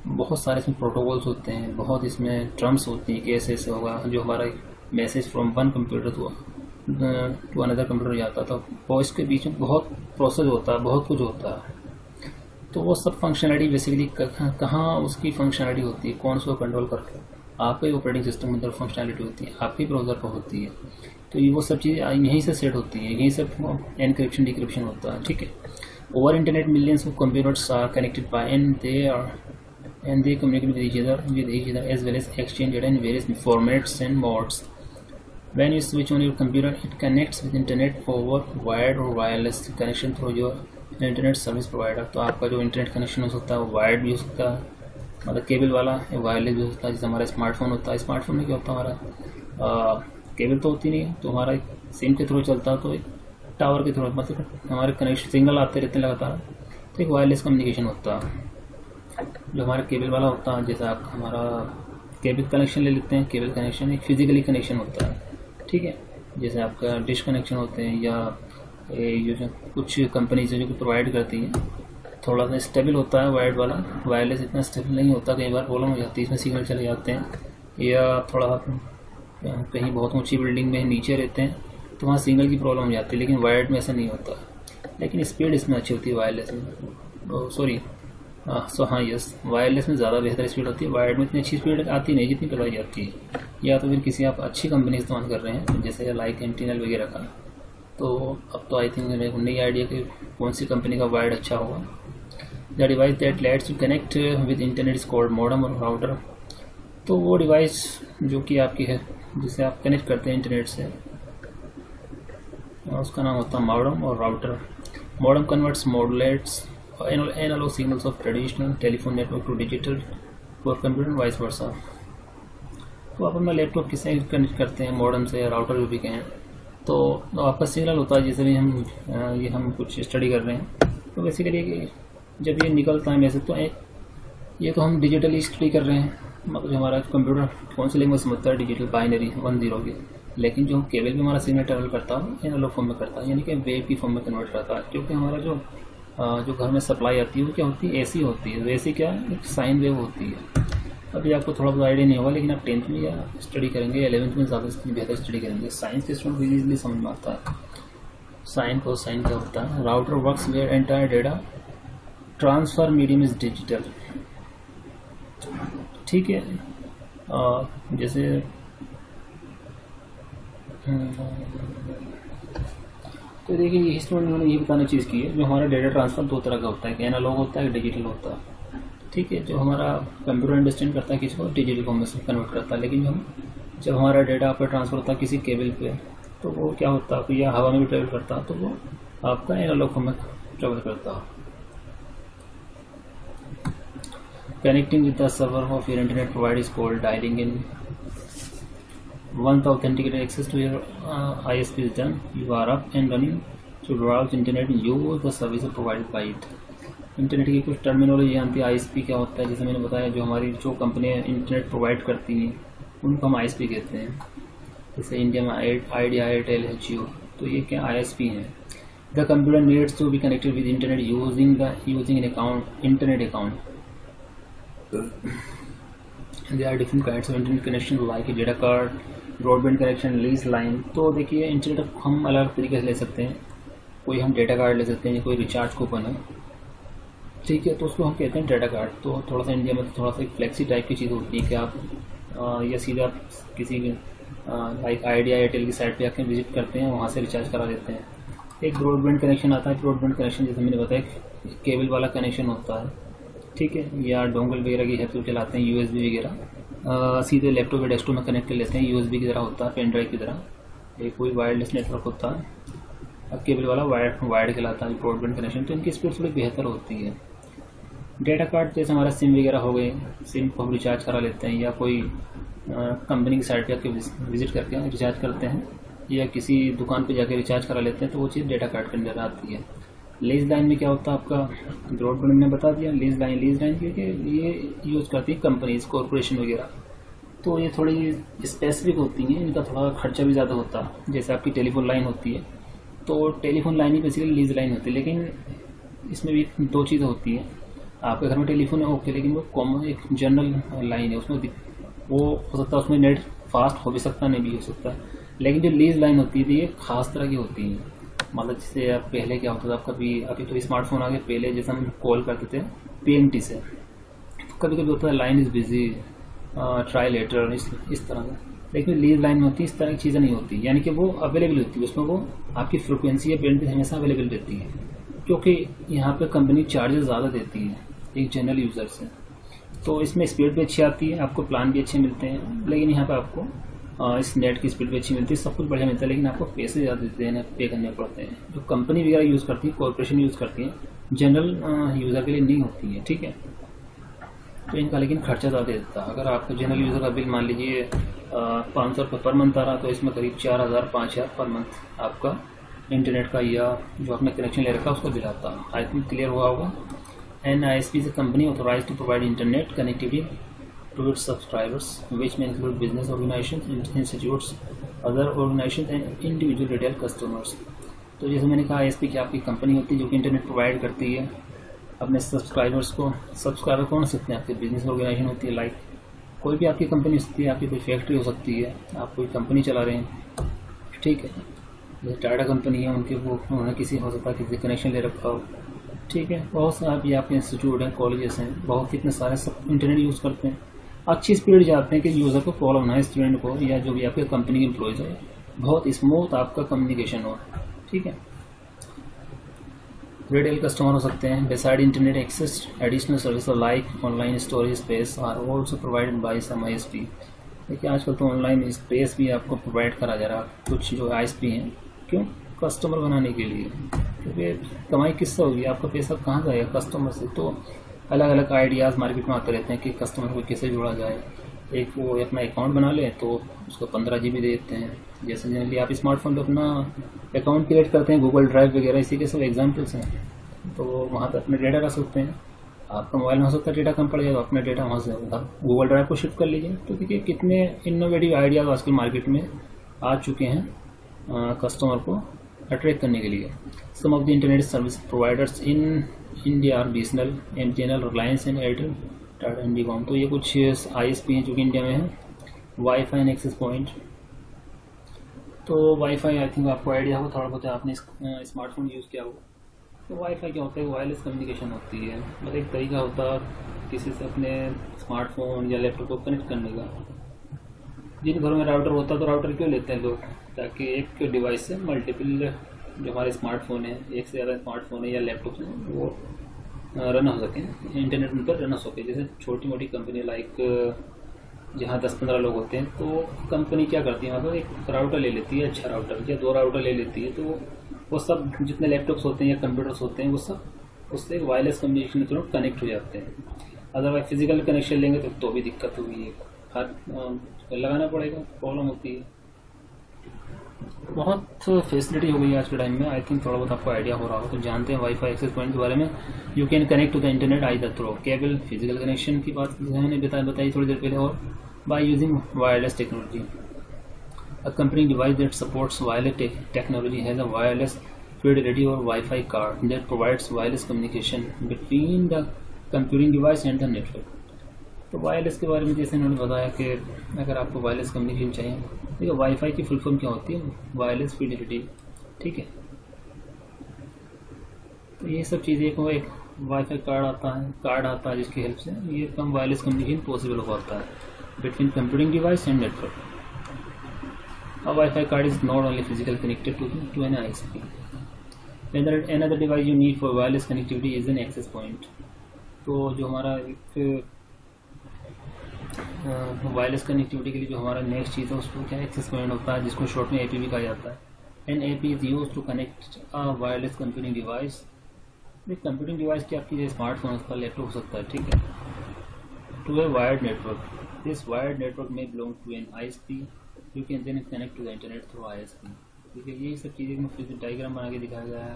बहुत सारे इसमें प्रोटोकॉल्स होते हैं, बहुत इसमें टर्म्स होती हैं कि ऐसे ऐसे होगा। जो हमारा message from one computer to another computer जाता था, वॉइस के बीच में बहुत प्रोसेस होता है, बहुत कुछ होता है। तो वो सब फंक्शनलिटी बेसिकली कहाँ उसकी फंक्शनलिटी होती है, कौन सा कंट्रोल करके आपके ऑपरेटिंग सिस्टम के अंदर फंक्शनलिटी होती है, आपके ब्राउज़र पर होती है। तो ये वो सब चीज़ें यहीं से सेट होती हैं, यहीं से एनक्रिप्शन डिक्रिप्शन होता है। ठीक है, over internet millions of computers are connected by and they communicate with each other as well as exchange data in various formats and modes. When you switch on your computer, it connects with internet over wired or wireless connection through your internet service provider. तो आपका जो internet connection हो सकता है वो wired भी हो सकता है, मतलब केबल वाला, वायरलेस भी हो सकता है। जैसे हमारा स्मार्टफोन होता है, स्मार्टफोन में क्या होता है हमारा केबल तो होती नहीं है, तो हमारा सिम के थ्रू चलता है, तो एक टावर के थ्रू मतलब हमारे कनेक्शन सिग्नल आते रहते हैं लगातार, तो एक वायरलेस कम्युनिकेशन होता है। जो हमारा केबल वाला होता है, जैसे आप हमारा केबल कनेक्शन ले लेते हैं, केबल कनेक्शन एक फिजिकली कनेक्शन होता है। ठीक है, जैसे आपका डिश कनेक्शन होते हैं या जो कुछ कंपनीज जो प्रोवाइड करती हैं, थोड़ा सा स्टेबल होता है वायर्ड वाला, वायरलेस इतना स्टेबल नहीं होता, कई बार प्रॉब्लम हो जाती है, इसमें सिग्नल चले जाते हैं, या थोड़ा कहीं बहुत ऊंची बिल्डिंग में नीचे रहते हैं तो वहाँ सिग्नल की प्रॉब्लम हो जाती है। लेकिन वायर्ड में ऐसा नहीं होता, लेकिन स्पीड इसमें अच्छी होती है वायरलेस में। हाँ यस, वायरलेस में ज़्यादा बेहतर स्पीड होती है, वायर्ड में इतनी अच्छी स्पीड आती नहीं जितनी बताई जाती है। या तो फिर किसी आप अच्छी कंपनी इस्तेमाल कर रहे हैं जैसे लाइक एमटीएनएल वगैरह का, तो अब तो आई थिंक मेरे को नहीं आइडिया कि कौन सी कंपनी का वायर्ड अच्छा होगा। The device that let's you connect with internet is called modem और राउटर। तो वो डिवाइस जो कि आपकी है जिसे आप कनेक्ट करते हैं इंटरनेट से, उसका नाम होता है मॉडम और router. Modem converts modulates analogue signals of traditional telephone network to digital for computer vice versa. तो आप अपना लैपटॉप किससे कनेक्ट करते हैं, मॉडम से या राउटर जो भी कहें, तो आपका सिग्नल होता है। जैसे भी हम कुछ स्टडी कर रहे हैं, तो बेसिकली जब ये निकलता है मैसेज, तो ये तो हम डिजिटली स्टडी कर रहे हैं, मतलब हमारा कंप्यूटर कौन सी लैंग्वेज समझता है, डिजिटल बाइनरी 1-0 की। लेकिन जो केबल में हमारा सिग्नल ट्रेवल करता है एनालॉग फॉर्म में करता है, यानी कि वेव की फॉर्म में कन्वर्ट करता है। क्योंकि हमारा जो घर में सप्लाई आती है वो क्या होती है, एसी होती है। एसी क्या है, एक साइन वेव होती है। अभी आपको थोड़ा बहुत आइडिया नहीं होगा, लेकिन आप 10th में या स्टडी करेंगे, 11th में ज़्यादा बेहतर स्टडी करेंगे। साइंस के स्टूडेंट को ईजिली समझ में आता है साइन को साइन क्या होता है। Router works where entire data transfer medium is digital. ठीक है, जैसे तो देखिए ये स्टूडेंट उन्होंने ये बताने चीज़ की है, जो हमारा डेटा ट्रांसफर 2 तरह का होता है, एक एनालॉग होता है, एक डिजिटल होता है। ठीक है, जो हमारा कंप्यूटर अंडरस्टैंड करता है किसी को डिजिटल फॉर्म में कन्वर्ट करता है। लेकिन जब हमारा डेटा आपका ट्रांसफर होता है किसी केबल पे, तो वो क्या होता है, या हवा में भी ट्रेवल करता है, तो वो आपका एनालॉग फॉर्म में ट्रेवल करता है। Connecting with the server of your internet provider is called dialing in. Once the authenticated access to your ISP is done, you are up and running to browse internet and use the services provided by it। Internet की कुछ terminology जानती है। ISP क्या होता है, जैसे मैंने बताया, जो हमारी जो कंपनियाँ इंटरनेट प्रोवाइड करती हैं उनको हम आईएसपी कहते हैं। जैसे इंडिया में आइडिया, एयरटेल है, जियो, तो ये क्या आईएसपी हैं। The computer needs to be connected with internet using an account, internet account. There are different kinds of internet connection like data card, broadband connection, lease line. तो देखिए internet हम अलग तरीके से ले सकते हैं। कोई हम डेटा कार्ड ले सकते हैं, कोई रिचार्ज कूपन है, ठीक है, तो उसको हम कहते हैं डेटा कार्ड। तो थोड़ा सा इंडिया में तो थोड़ा सा एक फ्लेक्सी टाइप की चीज़ होती है कि आप या सीधा किसी लाइक आइडिया, एयरटेल की साइट पे आकर विजिट करते हैं, वहाँ से रिचार्ज करा देते हैं। एक ब्रॉडबैंड कनेक्शन आता है। ब्रॉडबैंड कनेक्शन जैसे मैंने बताया केबल वाला कनेक्शन होता है, ठीक है, या डोंगल वगैरह की हेल्प से चलाते हैं, यूएसबी वगैरह सीधे लैपटॉप या डेस्कटॉप में कनेक्ट कर लेते हैं। यूएसबी की तरह होता है, पेन ड्राइव की तरह। एक कोई वायरलेस नेटवर्क होता है, अब केबल वाला वायर्ड कहलाता है ब्रॉडबैंड कनेक्शन। तो इनकी स्पीड थोड़ी बेहतर होती है। डेटा कार्ड जैसे हमारा सिम वगैरह हो गए, सिम को हम रिचार्ज करा लेते हैं, या कोई कंपनी की साइट पे आके विजिट करके रिचार्ज करते हैं, या किसी दुकान पे जाके रिचार्ज करा लेते हैं, तो वो चीज़ डेटा कार्ड के अंदर आती है। लीज लाइन में क्या होता है आपका, ब्रॉडबैंड ने बता दिया। लीज लाइन क्योंकि ये यूज़ करती है कंपनीज, कॉरपोरेशन वगैरह, तो ये थोड़ी स्पेसिफिक होती हैं, इनका थोड़ा खर्चा भी ज़्यादा होता है। जैसे आपकी टेलीफोन लाइन होती है, तो टेलीफोन लाइन ही बेसिकली लीज लाइन होती है, लेकिन इसमें भी दो चीज़ें होती हैं। आपके घर में टेलीफोन है ओके, लेकिन वो कॉमन एक जनरल लाइन है, उसमें वो हो सकता है उसमें नेट फास्ट हो भी सकता है, नहीं भी हो सकता। लेकिन जो लीज लाइन होती है ये खास तरह की होती है। मतलब जैसे आप पहले क्या होता था, आप कभी, अभी तो स्मार्टफोन आ गए, पहले जैसे हम कॉल करते थे PNT से, तो कभी कभी होता है line is busy, try later, इस तरह का। लेकिन लीज लाइन में होती है इस तरह की चीज़ें नहीं होती, यानी कि वो अवेलेबल होती है, उसमें वो आपकी फ्रिक्वेंसी या बैंडविड्थ हमेशा अवेलेबल रहती है, क्योंकि यहाँ पे कंपनी चार्जेस ज़्यादा देती है एक जनरल यूज़र से। तो इसमें स्पीड भी अच्छी आती है, आपको प्लान भी अच्छे मिलते हैं, लेकिन यहाँ पे आपको इस नेट की स्पीड भी अच्छी मिलती है, सब कुछ बढ़िया मिलता है, लेकिन आपको पैसे ज़्यादा देते हैं, पे करने पड़ते हैं। जो कंपनी वगैरह यूज़ करती है, कॉर्पोरेशन यूज़ करती है, जनरल यूज़र के लिए नहीं होती है, ठीक है। तो इनका लेकिन खर्चा ज़्यादा देता है। अगर आपका जनरल यूज़र का बिल मान लीजिए 500 रुपये पर मंथ आ रहा, तो इसमें करीब 4000 5000 पर मंथ आपका इंटरनेट का या जो आपने कनेक्शन ले रखा है उसका बिल आता है। आई थिंक क्लियर हुआ होगा। NISP is a company authorized to provide internet connectivity to its subscribers, which may include business organizations, institutes, other organizations and individual retail customers. तो जैसे मैंने कहा ISP की आपकी कंपनी होती है जो कि इंटरनेट प्रोवाइड करती है अपने सब्सक्राइबर्स को। सब्सक्राइबर कौन हो सकते हैं, आपके बिजनेस ऑर्गेनाइजेशन होती है, लाइक कोई भी आपकी कंपनी हो सकती है, आपकी कोई फैक्ट्री हो सकती है, आप कोई कंपनी चला रहे हैं, ठीक है। जैसे टाटा कंपनी है, उनके वो उन्होंने किसी हो सकता है किसी कनेक्शन ले रखा हो, ठीक है। बहुत सारे भी आपके इंस्टीट्यूट हैं, कॉलेजेस हैं, बहुत कितने सारे सब इंटरनेट यूज़ करते हैं। अच्छी स्पीड जाते हैं कि यूज़र को प्रॉब्लम ना है, स्टूडेंट को या जो भी आपके कंपनी के एम्प्लॉयज़ है, बहुत स्मूथ आपका कम्युनिकेशन हो, ठीक है। रिटेल कस्टमर हो सकते हैं। Beside internet access additional service like online storage space are also provided by some ISP। देखिए आजकल तो ऑनलाइन स्पेस भी आपको प्रोवाइड करा जा रहा है कुछ जो ISP हैं, क्यों, कस्टमर बनाने के लिए, क्योंकि कमाई किससे होगी, आपका पैसा कहाँ जाएगा, कस्टमर से। तो अलग अलग आइडियाज़ मार्केट में आते रहते हैं कि कस्टमर को कैसे जोड़ा जाए। एक वो अपना अकाउंट बना ले तो उसको 15 GB देते हैं। जैसे जनरली आप स्मार्टफोन पे अपना अकाउंट क्रिएट करते हैं, गूगल ड्राइव वगैरह, इसी के सब एग्जांपल्स हैं। तो वहाँ पे अपने डेटा रख सकते हैं। आपका मोबाइल में हो सकता है डेटा कम पड़ जाए, तो अपना डेटा वहाँ से गूगल ड्राइव को शिफ्ट कर लीजिए। तो देखिए कितने इनोवेटिव आइडियाज़ आजकल मार्केट में आ चुके हैं कस्टमर को अट्रैक्ट करने के लिए। Some of the internet service providers in India are BSNL, MTNL, Reliance and Airtel, Tata Indicom. तो ये कुछ ISP हैं जो कि इंडिया में है। वाईफाई एंड एक्सेस पॉइंट, तो वाईफाई आई थिंक आपको आइडिया होगा थोड़ा बहुत, आपने स्मार्टफोन यूज़ किया होगा। तो वाईफाई क्या होता है, वायरलेस कम्युनिकेशन होती है। मतलब एक तरीका होता है किसी से अपने स्मार्टफोन या लैपटॉप को कनेक्ट करने का। जिन घरों में राउटर होता है तो राउटर क्यों लेते हैं लोग, ताकि एक डिवाइस से मल्टीपल जो हमारे स्मार्टफोन है, एक से ज़्यादा स्मार्टफोन है या लैपटॉप है, वो रन हो सकें, इंटरनेट उन पर रन हो सके। जैसे छोटी मोटी कंपनी लाइक जहाँ 10-15 लोग होते हैं, तो कंपनी क्या करती है, मतलब एक राउटर ले लेती है, अच्छा राउटर या 2 राउटर ले लेती है, तो वो सब जितने लैपटॉप्स होते हैं या कंप्यूटर्स होते हैं वो सब उससे एक वायरलेस कम्युनिकेशन के थ्रू कनेक्ट हो जाते हैं। अदरवाइज फिजिकल कनेक्शन लेंगे तो भी दिक्कत होगी, हाथ लगाना पड़ेगा, प्रॉब्लम होती है। बहुत फैसिलिटी हो गई है आज के टाइम में। आई थिंक थोड़ा बहुत आपको आइडिया हो रहा हो, तो जानते हैं वाईफाई एक्सेस पॉइंट के बारे में। You can connect to the internet either through cable, physical connection की बात मैंने बताई थोड़ी देर पहले, और by using wireless technology. A company device that supports wireless technology has a wireless fidelity or Wi-Fi card that provides wireless communication between the computing device and the network. तो wireless के बारे में जैसे इन्होंने बताया कि अगर आपको वायरलेस कम्युनिकेशन चाहिए, देखिए वाईफाई की फुल फॉर्म क्या होती है, वायरलेस फिडेलिटी, ठीक है। तो ये सब चीज़ें को एक वाईफाई कार्ड आता है जिसकी हेल्प से ये कम वायरलेस कम्युनिकेशन पॉसिबल हो पाता है between computing device and network. A Wi-Fi card is not only physically connected to an ISP. Another device you need for wireless connectivity is an access point. तो जो हमारा एक wireless connectivity के लिए जो हमारा नेक्स्ट चीज़ है उसको क्या एक्सेस पॉइंट होता है, जिसको शॉर्ट में AP भी कहा जाता है। An AP is use to connect a wireless computing device. Computing device की आपकी जो स्मार्टफोन उसका लैपटॉप हो सकता है, ठीक है, to a wired network. This wired network में belong to an ISP। You can then connect to the internet through ISP। ठीक है, यही सब चीज़ें में फिर डायग्राम बना के दिखाया गया है।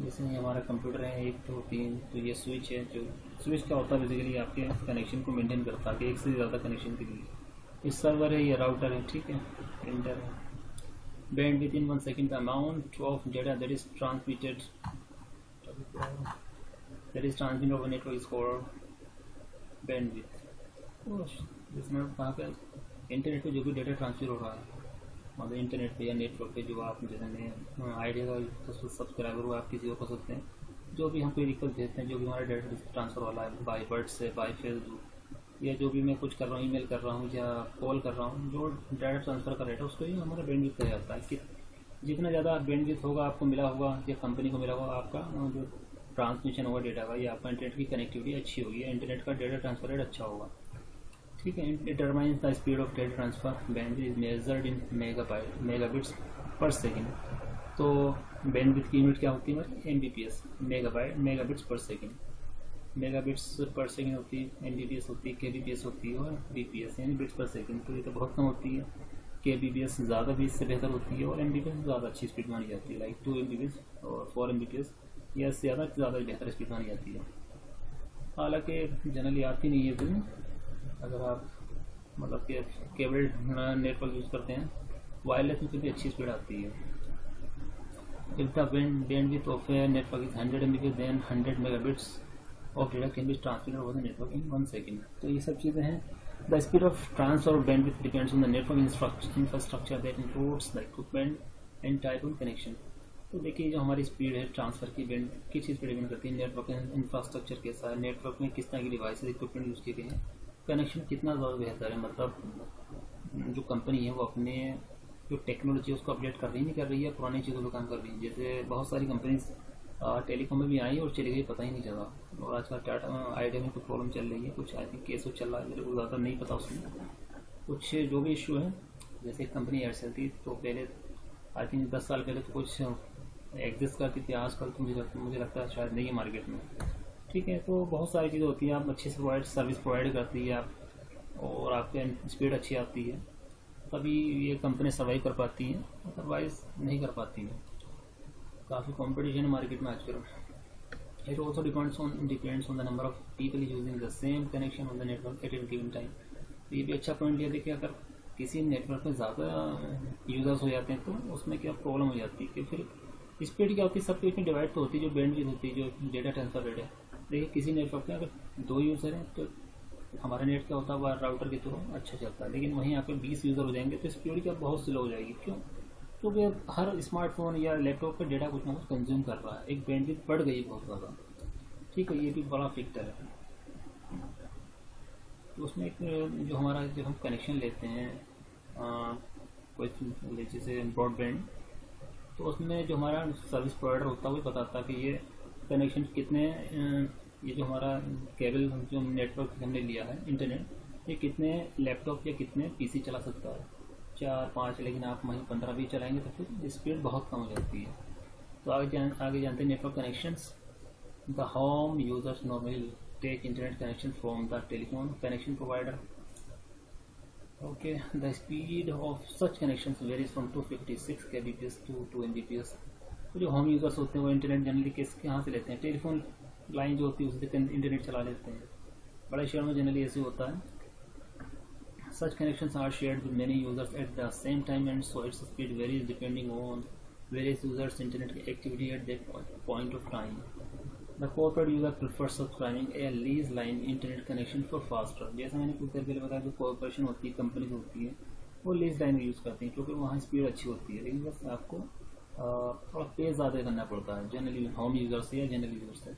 जैसे ये हमारा कंप्यूटर है 1 2 3, तो ये स्विच है। जो स्विच क्या होता है बेसिकली आपके कनेक्शन को मेंटेन करता है कि एक से ज़्यादा कनेक्शन के लिए। ये सर्वर है, ये राउटर है, ठीक है, प्रिंटर है। Band with in 1 second the amount of data that is transmitted over network is called bandwidth. तो जिसमें कहाँ पे इंटरनेट पे जो भी डेटा ट्रांसफर हो रहा है मतलब इंटरनेट पे या नेटवर्क पे, जो आप जैसे आइडिया का सब्सक्राइबर हो आप किसी को कर सकते हैं, जो भी हम कोई रिक्वेस्ट भेजते हैं, जो भी हमारा डेटा ट्रांसफ़र वाला है बाई बर्ड से, बाई फेसबुक, या जो भी मैं कुछ कर रहा हूँ, ईमेल कर रहा हूँ या कॉल कर रहा हूँ, जो डेटा ट्रांसफ़र का रेट है उसको ही हमारा बैंडविड्थ कहा जाता है। कि जितना ज़्यादा बैंडविड्थ होगा आपको मिला होगा या कंपनी को मिला होगा, आपका जो ट्रांसमिशन होगा डेटा का, या आपका इंटरनेट की कनेक्टिविटी अच्छी होगी, इंटरनेट का डेटा ट्रांसफर रेट अच्छा होगा, ठीक है। It determines the speed of data transfer bandwidth is measured in megabits पर सेकेंड। तो बैंडविड्थ की यूनिट क्या होती है हमारी? एमबीपीएस, मेगाबिट्स पर सेकेंड। मेगाबिट्स पर सेकेंड होती है, एमबीपीएस होती है, केबीपीएस होती है, और बीपीएस यानी बिट्स पर सेकेंड। तो ये तो बहुत कम होती है। केबीपीएस ज़्यादा भी इससे बेहतर होती है, और एमबीपीएस ज़्यादा अच्छी स्पीड मानी जाती है, लाइक 2 MBPS और 4 MBPS या इससे ज़्यादा बेहतर स्पीड मानी जाती है। हालांकि जनरली आती नहीं है फिर, अगर आप मतलब कि केबल नेटवर्क यूज़ करते हैं, वायरलेस में फिर भी अच्छी स्पीड आती है। If the bandwidth of a network is 100 Mbps, then 100 megabits of data can be transmitted over the network in 1 second। तो ये सब चीज़ें हैं। The speed of transfer of bandwidth depends on the network infrastructure that includes the equipment and type of connection। तो देखिए जो हमारी speed है ट्रांसफ़र की, बैंड किस चीज़ पर डिपेंड करती है? नेटवर्क इंफ्रास्ट्रक्चर कैसा है, नेटवर्क में किस तरह की डिवाइसेज इक्विपमेंट यूज़ किए गए हैं, कनेक्शन कितना ज़्यादा बेहतर है। मतलब जो कंपनी है वो अपने जो टेक्नोलॉजी है उसको अपडेट कर रही नहीं कर रही है, पुरानी चीज़ों पर काम कर रही है। जैसे बहुत सारी कंपनीज टेलीकॉम में भी आई और चली गई, पता ही नहीं चला। और आजकल टाटा आइडिया में कुछ प्रॉब्लम चल रही है, कुछ आई थिंक केस चल रहा है, मेरे को ज़्यादा नहीं पता उसमें कुछ जो भी इशू है। जैसे एक कंपनी एयरसेल थी, तो पहले आई थिंक 10 साल पहले तो कुछ एग्जिस्ट करती थी, आजकल तो मुझे लगता है शायद नहीं है मार्केट में, ठीक है। तो बहुत सारी चीज़ें होती हैं, आप अच्छे से सर्विस प्रोवाइड करती है आप, और आपके स्पीड अच्छी आती है, तभी ये कंपनी सर्वाइव कर पाती है, अदरवाइज नहीं कर पाती है। काफ़ी कंपटीशन है मार्केट में आजकल। It also depends on the number of people using the same connection on the network at a given time. तो ये भी अच्छा पॉइंट ये देखिए, अगर किसी नेटवर्क में ज़्यादा यूजर्स हो जाते हैं तो उसमें क्या प्रॉब्लम हो जाती है कि फिर स्पीड क्या होती है, सबके इसमें डिवाइड तो होती है, जो बैंडविड्थ होती है, जो डेटा ट्रांसफर रेट है। देखिए किसी नेटवर्क में अगर 2 यूज़र हैं तो हमारा नेट क्या होता है राउटर के थ्रू अच्छा चलता है, लेकिन वहीं यहाँ पे 20 यूज़र हो जाएंगे तो स्पीड क्या बहुत स्लो हो जाएगी। क्यों? क्योंकि हर स्मार्टफोन या लैपटॉप पर डेटा कुछ ना कुछ कंज्यूम कर रहा है, एक बैंडविड्थ बढ़ गई बहुत ज़्यादा, ठीक है। ये भी बड़ा फैक्टर है। तो उसमें एक जो हमारा जब हम कनेक्शन लेते हैं कोई जैसे ब्रॉडबैंड, तो उसमें जो हमारा सर्विस प्रोवाइडर होता है वो बताता है कि ये कनेक्शन कितने, ये जो हमारा केबल जो नेटवर्क हमने लिया है इंटरनेट, ये कितने लैपटॉप या कितने पीसी चला सकता है, 4 5, लेकिन आप वहीं 15-20 चलाएंगे तो फिर स्पीड बहुत कम हो जाती है। तो आगे जानते हैं network connections. The home users normally take internet connection from the telephone connection provider. Okay, the speed of such connections varies from 256 kbps to 2 Mbps। तो जो होम यूजर्स होते हैं वो इंटरनेट जनरली कहाँ से लेते हैं? टेलीफोन लाइन जो होती है उससे इंटरनेट चला लेते हैं। बड़े शहर में जनरली ऐसे होता है। Such connections are shared with many users at the same time, and so its speed varies depending on various users' internet activity at that point of time. The corporate user prefers subscribing a lease line internet connection for faster। जैसा मैंने कुछ देर पहले बताया, जो corporation होती है, company होती है, वो लीज लाइन यूज़ करती हैं क्योंकि वहाँ स्पीड अच्छी होती है, लेकिन बस आपको थोड़ा पे ज़्यादा करना पड़ता है जनरली होम यूज़र से या जनरल यूज़र से।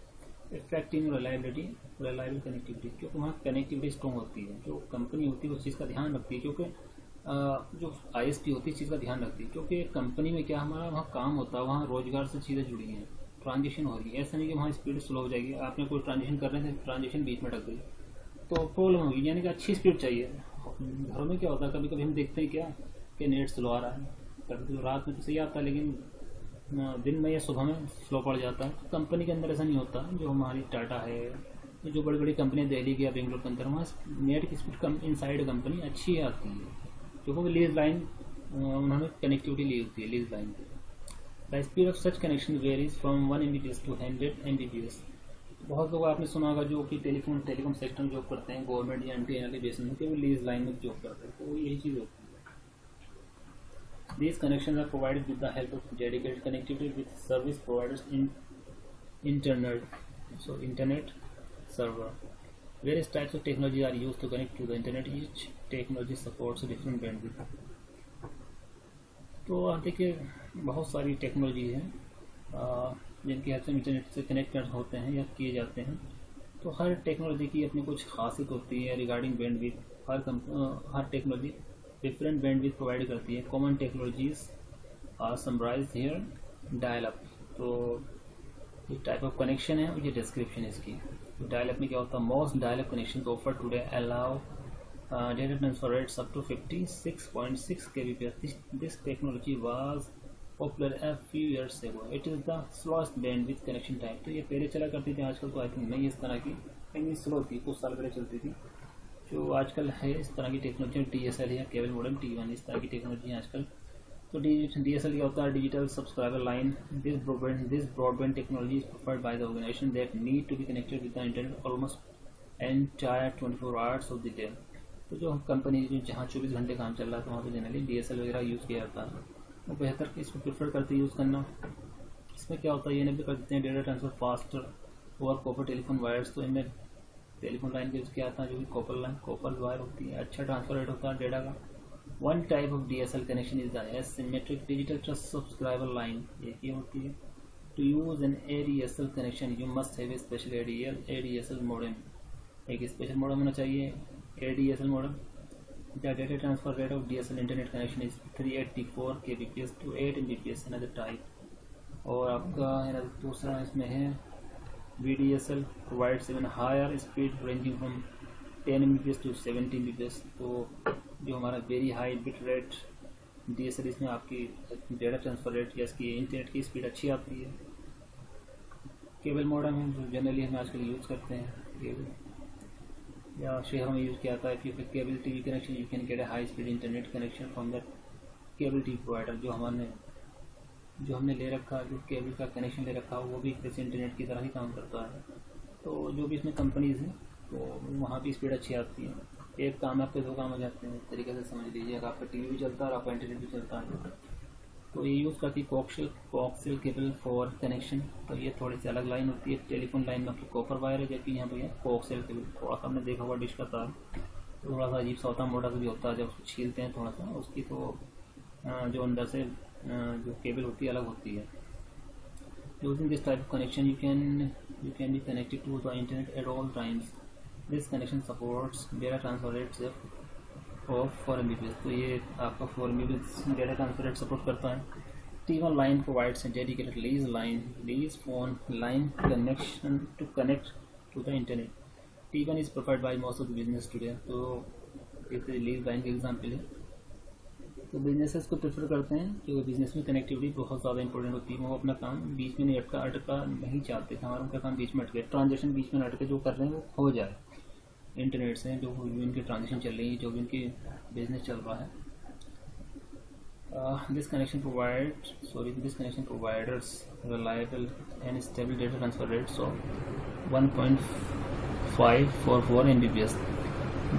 इफेक्टिव रिलायबल कनेक्टिविटी, क्योंकि वहाँ कनेक्टिविटी स्ट्रॉन्ग होती है। जो कंपनी होती है उस चीज़ का ध्यान रखती है, क्योंकि जो ISP होती है इस चीज़ का ध्यान रखती है, क्योंकि कंपनी में क्या हमारा वहाँ काम होता है, वहाँ रोजगार से चीज़ें जुड़ी हैं, ट्रांजेक्शन हो रही है। ऐसा नहीं कि वहाँ स्पीड स्लो हो जाएगी, आपने कोई ट्रांजेक्शन कर रहे थे, ट्रांजेक्शन बीच में अटक गई तो प्रॉब्लम होगी। यानी कि अच्छी स्पीड चाहिए। घरों में क्या होता है, कभी कभी हम देखते हैं क्या कि नेट स्लो आ रहा है, कभी रात में तो सही आता है लेकिन दिन में या सुबह में स्लो पड़ जाता है। तो कंपनी के अंदर ऐसा नहीं होता। जो हमारी टाटा है, जो बड़ी बड़ी कंपनियां दिल्ली के या बेंगलोर के अंदर, वहाँ नेट की स्पीड कम इनसाइड कंपनी अच्छी आती है, क्योंकि लीज लाइन उन्होंने कनेक्टिविटी ली होती है lease line. The the speed of such connection varies from 1 Mbps to 100 Mbps। बहुत लोग आपने सुना होगा जो कि टेलीकॉम सेक्टर में जॉब करते हैं, गवर्नमेंट या एंटीना के बेसिस में, कि वो लीज लाइन में जॉब करते हैं, तो यही चीज़ होती है। These connections are provided with the help of dedicated connectivity with service providers in internet server. Various types of technology are used to connect to the internet. Each technology supports a different bandwidth. तो आप देखिए बहुत सारी technology है जिनकी help से internet से connect होते हैं या किए जाते हैं। तो हर टेक्नोलॉजी की अपनी कुछ खासियत होती है रिगार्डिंग बैंडविड्थ। हर टेक्नोलॉजी डिफरेंट बैंडविड्थ प्रोवाइड करती है। Common technologies are summarized here. Dial up, तो ये टाइप ऑफ कनेक्शन है और ये डिस्क्रिप्शन है इसकी। तो डायल अप में क्या होता है? Most dial up connection offer today allow data transfer rates up to 56.6 kbps. This technology was popular a few years ago. It is the slowest bandwidth connection type. तो ये पहले चला करती थी, आजकल तो आई थिंक नहीं इस तरह की, कहीं स्लो थी, कुछ साल पहले चलती थी। जो आजकल है इस तरह की टेक्नोलॉजी DSL या केबल मॉडेम T1, इस तरह की टेक्नोलॉजी है आजकल। तो DSL क्या होता है? Digital subscriber line. This broadband technology is provide by the organization that need to be connected with the internet almost entire 24 hours of the day. तो जो कंपनी जहाँ 24 घंटे काम चल रहा था वहाँ पे जनरली DSL वगैरह यूज़ किया जाता है। वो बेहतर इसको प्रेफर करते हैं यूज़ करना। इसमें क्या होता है, ये नहीं भी कर देते हैं data transfer faster over copper telephone wires. तो इनमें टेलीफोन लाइन का यूज़ किया जाता है, जो कि कॉपर वायर होती है। अच्छा ट्रांसफर रेट होता है डेटा का। One type of DSL connection is the asymmetric digital trust subscriber line. ये होती है to use an ADSL connection you must have a special ADSL modem. एक स्पेशल मॉडेम होना चाहिए ADSL modem. The data transfer rate of DSL internet connection is 384 kbps to 8 Mbps another type. और आपका दूसरा इसमें है VDSL provides even higher speed ranging from 10 Mbps to 70 Mbps। तो जो हमारा very high bit rate DSL, इसमें आपकी डेटा ट्रांसफर रेट या इसकी इंटरनेट की स्पीड अच्छी आती है। केबल मॉडेम है जो जनरली हम आजकल यूज़ करते हैं या शहरों में यूज़ किया जाता है। फिर cable TV connection you can get A high speed internet connection from the cable TV provider. जो हमने ले रखा, जो केबल का कनेक्शन ले रखा वो भी जैसे इंटरनेट की तरह ही काम करता है। तो जो भी इसमें कंपनीज हैं तो वहाँ भी स्पीड अच्छी आती है। एक काम आपके दो काम हो जाते हैं, इस तरीके से समझ लीजिए। अगर आपका TV भी चलता है और आपका इंटरनेट भी चलता है। तो ये यूज़ करती है कोक्सियल केबल फॉर कनेक्शन। तो ये थोड़ी सी अलग लाइन होती है। टेलीफोन लाइन में आपकी कॉपर वायर है, जबकि यहाँ पे कोक्सियल केबल। थोड़ा सा हमने देखा हुआ डिश का तार, तो थोड़ा सा अजीब सा होता है, मोटा सा भी होता है। जब उसको छीलते हैं थोड़ा सा उसकी, तो जो अंदर से जो केबल होती है अलग होती है। Using this type of connection you can be connected to the internet at all times. This connection supports data transfer rates of 4 Mbps। तो ये आपका 4 Mbps data transfer rate support करता है। T1 line provides a dedicated lease phone line connection to connect to the internet. T1 is preferred by most of the business today। तो एक lease line का example है। तो businesses को prefer करते हैं क्योंकि बिजनेस में कनेक्टिविटी बहुत ज़्यादा इंपॉर्टेंट होती है। वो अपना काम बीच में नहीं अटका नहीं चाहते थे। हमारा उनका काम बीच में अटके, ट्रांजेक्शन बीच में अटके जो कर रहे हैं वो हो जाए इंटरनेट से। जो भी इनकी ट्रांजेक्शन चल रही है, जो भी इनकी बिजनेस चल रहा है। This connection providers reliable and stable data transfer rates of 1.544 Mbps.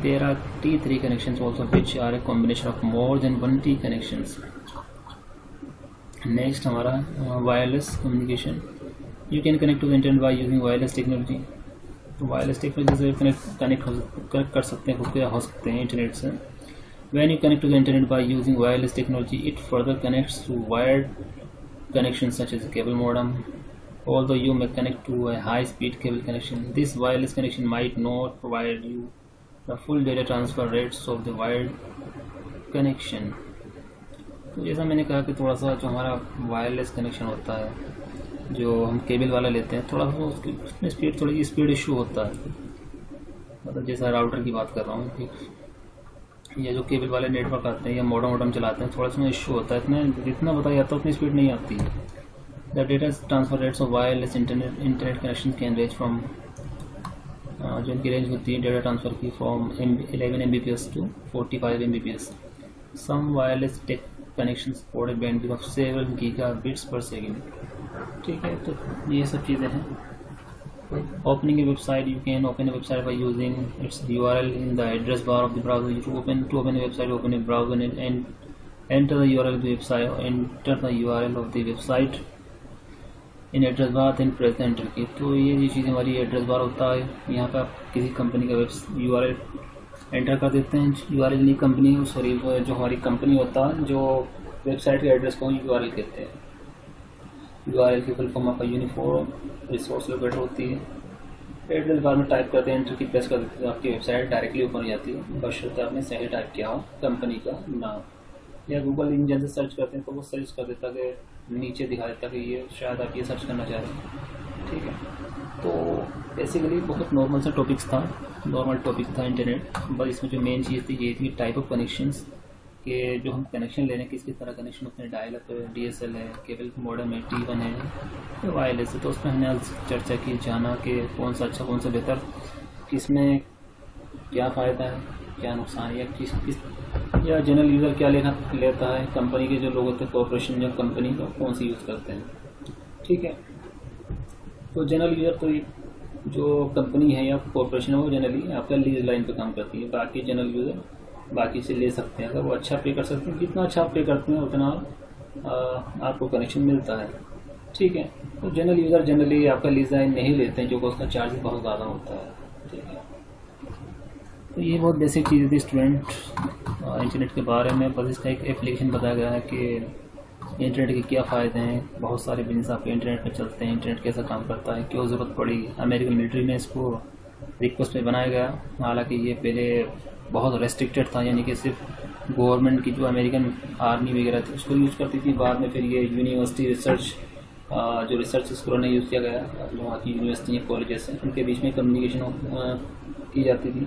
There are T3 connections also, which are a combination of more than 1 T connections. Next हमारा wireless communication. You can connect to the internet by using wireless technology. तो wireless technology से connect कर सकते हैं, हो सकते हैं internet से। When you connect to the internet by using wireless technology, it further connects to wired connections such as a cable modem. Although you may connect to a high-speed cable connection, this wireless connection might not provide you the full data transfer rates of the wired connection. तो जैसा मैंने कहा कि थोड़ा सा जो हमारा wireless connection होता है, जो हम केबल वाला लेते हैं, थोड़ा सा उसमें स्पीड इशू होता है। मतलब जैसा राउटर की बात कर रहा हूँ, या जो केबल वाले नेटवर्क आते हैं या मॉडम चलाते हैं, थोड़ा सा इशू होता है। इतना जितना बताया जाता है उतनी स्पीड नहीं आती है। The data transfer rates of wireless internet connection can range from, जो इनकी रेंज होती है डेटा ट्रांसफर की, from 11 Mbps to 45 Mbps। Some wireless connection supported bandwidth of 7 gigabits per second. ठीक है, तो ये सब चीज़ें हैं। Opening a website, you can open a website by using its URL in the address bar of the browser. To open a website, open a browser and enter the URL of the website. Enter the URL of the website in address bar, then press the enter key. तो ये चीज़ हमारी address bar होता है। यहाँ पे आप किसी company का URL एंटर कर देते हैं। URL नहीं कंपनी, सॉरी, जो हमारी कंपनी होता है, जो वेबसाइट के एड्रेस को URL कहते हैं। URL की फुल फॉर्म आपका यूनिफॉर्म रिसोर्स लोकेटर होती है। एड्रेस बार में टाइप करते हैं, एंटर की प्रेस कर देते हैं, आपकी वेबसाइट डायरेक्टली ओपन हो जाती है। बशर्ते आपने सही टाइप किया हो कंपनी का नाम, या गूगल इंजन से सर्च करते हैं तो वो सर्च कर देता कि नीचे दिखा देता कि ये शायद आप ये सर्च करना चाह रहे हैं। ठीक है, तो बेसिकली बहुत नॉर्मल सा नॉर्मल टॉपिक था इंटरनेट। बस इसमें जो मेन चीज़ थी ये थी टाइप ऑफ कनेक्शंस के जो हम कनेक्शन ले रहे हैं, किस तरह कनेक्शन होते हैं। डायल अप है, DSL है, केबल मॉडेम है, T1 है, वायरलेस है। तो उसमें हमने आज चर्चा की, जाना कि कौन सा अच्छा कौन सा बेहतर, किसमें क्या फ़ायदा है क्या नुकसान है, या जनरल यूज़र क्या लेता है, कंपनी के जो लोग होते हैं कॉर्पोरेशन या कंपनी का कौन सी यूज़ करते हैं। ठीक है, तो जनरल यूज़र तो जो कंपनी है या कॉर्पोरेशन है वो जनरली आपका लीज लाइन पे काम करती है। बाकी जनरल यूज़र बाकी से ले सकते हैं, अगर वो अच्छा पे कर सकते हैं। जितना अच्छा पे करते हैं उतना आपको कनेक्शन मिलता है। ठीक है, तो जनरल यूज़र जनरली आपका लीज लाइन नहीं लेते हैं, जो कि उसका चार्ज बहुत ज़्यादा होता है। ठीक है, तो ये बहुत बेसिक चीज़ें थी स्टूडेंट इंटरनेट के बारे में। बस इसका एक एप्लीकेशन बताया गया है कि इंटरनेट के क्या फ़ायदे हैं। बहुत सारे बिजनेस आपके इंटरनेट पर चलते हैं, इंटरनेट कैसा काम करता है, क्यों ज़रूरत पड़ी। अमेरिकन मिलिट्री में इसको रिक्वेस्ट में बनाया गया, हालांकि ये पहले बहुत रेस्ट्रिक्टेड था, यानी कि सिर्फ गवर्नमेंट की जो अमेरिकन आर्मी वगैरह थी उसको यूज़ करती थी। बाद में फिर ये यूनिवर्सिटी रिसर्च जो रिसर्च स्कॉलर ने यूज़ किया गया, जो वहाँ की यूनिवर्सिटी कॉलेजेस हैं उनके बीच में कम्युनिकेशन की जाती थी।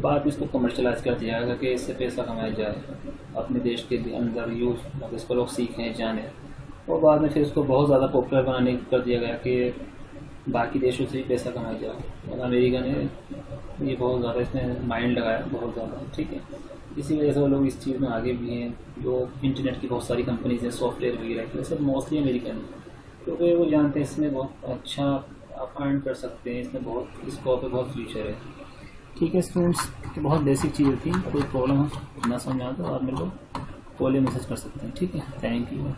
बाद में इसको कमर्शलाइज कर दिया गया कि इससे पैसा कमाया जाए, अपने देश के अंदर यूज़ इसको लोग सीखें जाने। और बाद में फिर इसको बहुत ज़्यादा पॉपुलर बनाने कर दिया गया कि बाकी देशों से भी पैसा कमाया जाए। और अमेरिका ने ये बहुत ज़्यादा इसमें माइंड लगाया, बहुत ज़्यादा। ठीक है, इसी वजह से वो लोग इस चीज़ में आगे भी हैं। जो इंटरनेट की बहुत सारी कंपनीज हैं, सॉफ्टवेयर वगैरह की, सब मोस्टली अमेरिकन हैं, क्योंकि वो जानते हैं इसमें बहुत अच्छा आप अर्न कर सकते हैं, इसमें बहुत स्कोप है, बहुत फ्यूचर है। ठीक है स्टूडेंट्स, बहुत बेसिक चीज़ें थी। कोई प्रॉब्लम हो ना समझ में आता तो आप मेरे को कॉल या मैसेज कर सकते हैं। ठीक है, थैंक यू।